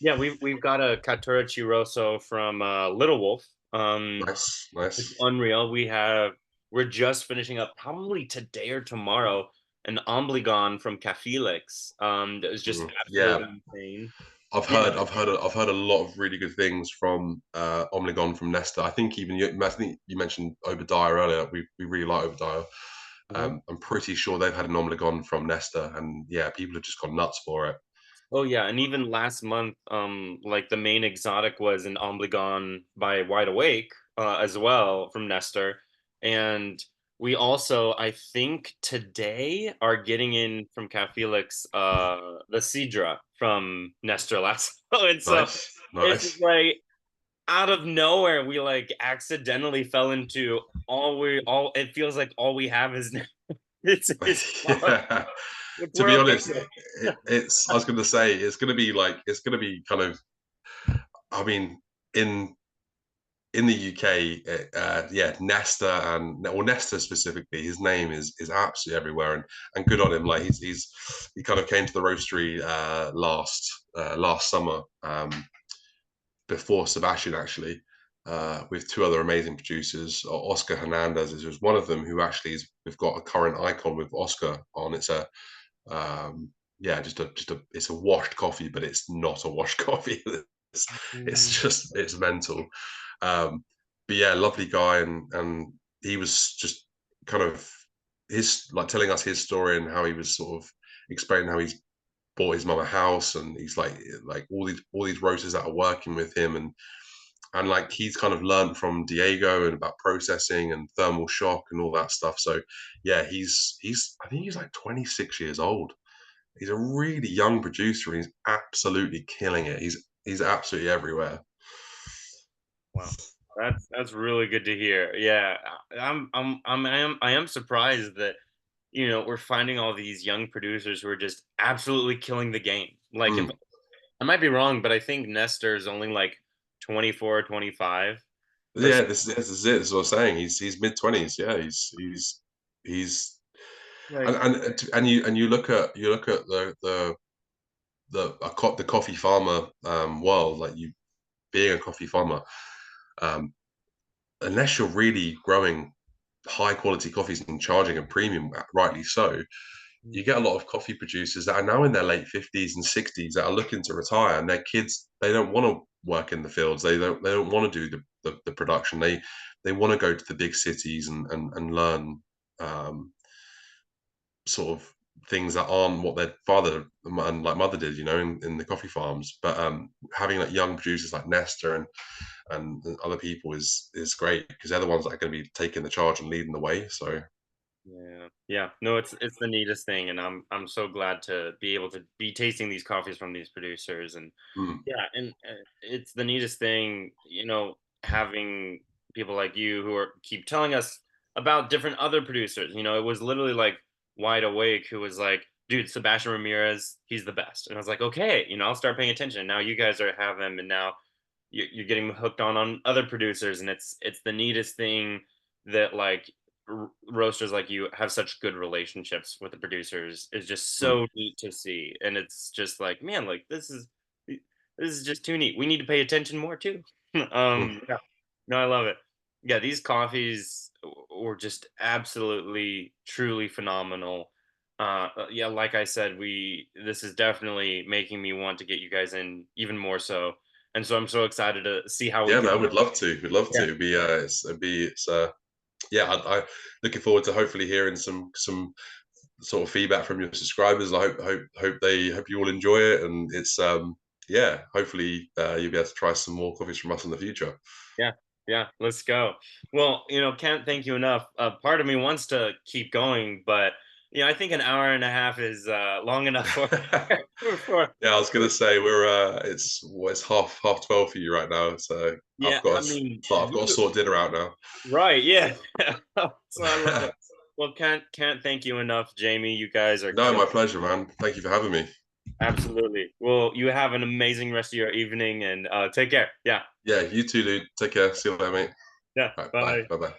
everywhere. Yeah, we've got a Caturra Chiroso from Little Wolf. Nice, It's nice. unreal. We're just finishing up probably today or tomorrow an Obligon from Cafelix. That was just Yeah, absolutely insane. I've Yeah. heard, I've heard, I've heard a lot of really good things from Omnigon from Nesta. I think you mentioned Obadiah earlier. We really like Obadiah. Mhm. I'm pretty sure they've had an Omnigon from Nesta, and yeah, people have just gone nuts for it. Oh yeah, and even last month, like the main exotic was an Obligon by Wide Awake, as well from Nestor, and we also, I think today, are getting in from Cat Felix, the Sidra from Nestor last. And so Nice, it's just nice. like out of nowhere, we like accidentally fell into all. It feels like all we have is it's Yeah. which To we're be okay honest, with. it's. I was going to say it's going to be kind of. I mean, in in the UK, yeah, Nesta or Nesta specifically, his name is absolutely everywhere, and good on him. Like he kind of came to the roastery last summer before Sebastian actually. With two other amazing producers, Oscar Hernandez is just one of them who actually is. We've got a current icon with Oscar on. It's a yeah, just a it's a washed coffee, but it's not a washed coffee. It's mental. Um, but yeah, lovely guy, and he was just kind of his like telling us his story and how he was sort of explaining how he's bought his mum a house and he's like all these roasters that are working with him and like he's kind of learned from Diego and about processing and thermal shock and all that stuff. So yeah, he's I think he's like 26 years old. He's a really young producer and he's absolutely killing it. He's absolutely everywhere. Wow. That's really good to hear. Yeah, I am surprised that we're finding all these young producers who are just absolutely killing the game. Like if Mm. I might be wrong, but I think Nestor is only like 24, 25. Or Yeah, this is it. This is what I'm saying. He's mid 20s. Yeah, he's like and you look at the coffee farmer world, like you being a coffee farmer, um, unless you're really growing high quality coffees and charging a premium, rightly so, you get a lot of coffee producers that are now in their late 50s and 60s that are looking to retire, and their kids they don't want to work in the fields. They don't want to do the production. They want to go to the big cities and learn um, sort of things that aren't what their father and like mother did, in the coffee farms. But having like young producers like Nesta and other people is great because they're the ones that are going to be taking the charge and leading the way. So yeah, yeah. No, it's the neatest thing, and I'm so glad to be able to be tasting these coffees from these producers, and mm, yeah, and it's the neatest thing. having people like you who are keep telling us about different other producers. You know, it was literally like Wide Awake who was like, dude, Sebastian Ramirez, he's the best. And I was like, okay, you know, I'll start paying attention. Now you guys are have him, and now you're getting hooked on other producers, and it's the neatest thing that like roasters like you have such good relationships with the producers is just Mm, so neat to see. And it's just like, man, like this is just too neat. We need to pay attention more too. mm. Yeah. No, I love it. Yeah, these coffees were just absolutely truly phenomenal. Yeah, like I said, we this is definitely making me want to get you guys in even more so, and so I'm so excited to see how we Yeah, can. man, we'd love to. We'd love to. Yeah, It's yeah. I looking forward to hopefully hearing some sort of feedback from your subscribers. I hope you all enjoy it, and it's yeah. Hopefully, you'll be able to try some more coffees from us in the future. yeah, yeah. Let's go. Well, you know, can't thank you enough. Part of me wants to keep going, but you know, I think an hour and a half is long enough for for. Yeah, I was gonna say it's half 12 for you right now, so Yeah, I mean, I've got to sort dinner out now. right? Yeah. So I love it. Well, can't thank you enough, Jamie. You guys are No, killing. my pleasure, man. Thank you for having me. Absolutely. Well, you have an amazing rest of your evening, and take care. Yeah. Yeah, you too, dude. Take care. See you later, mate. Yeah. All right, bye. Bye. Bye bye.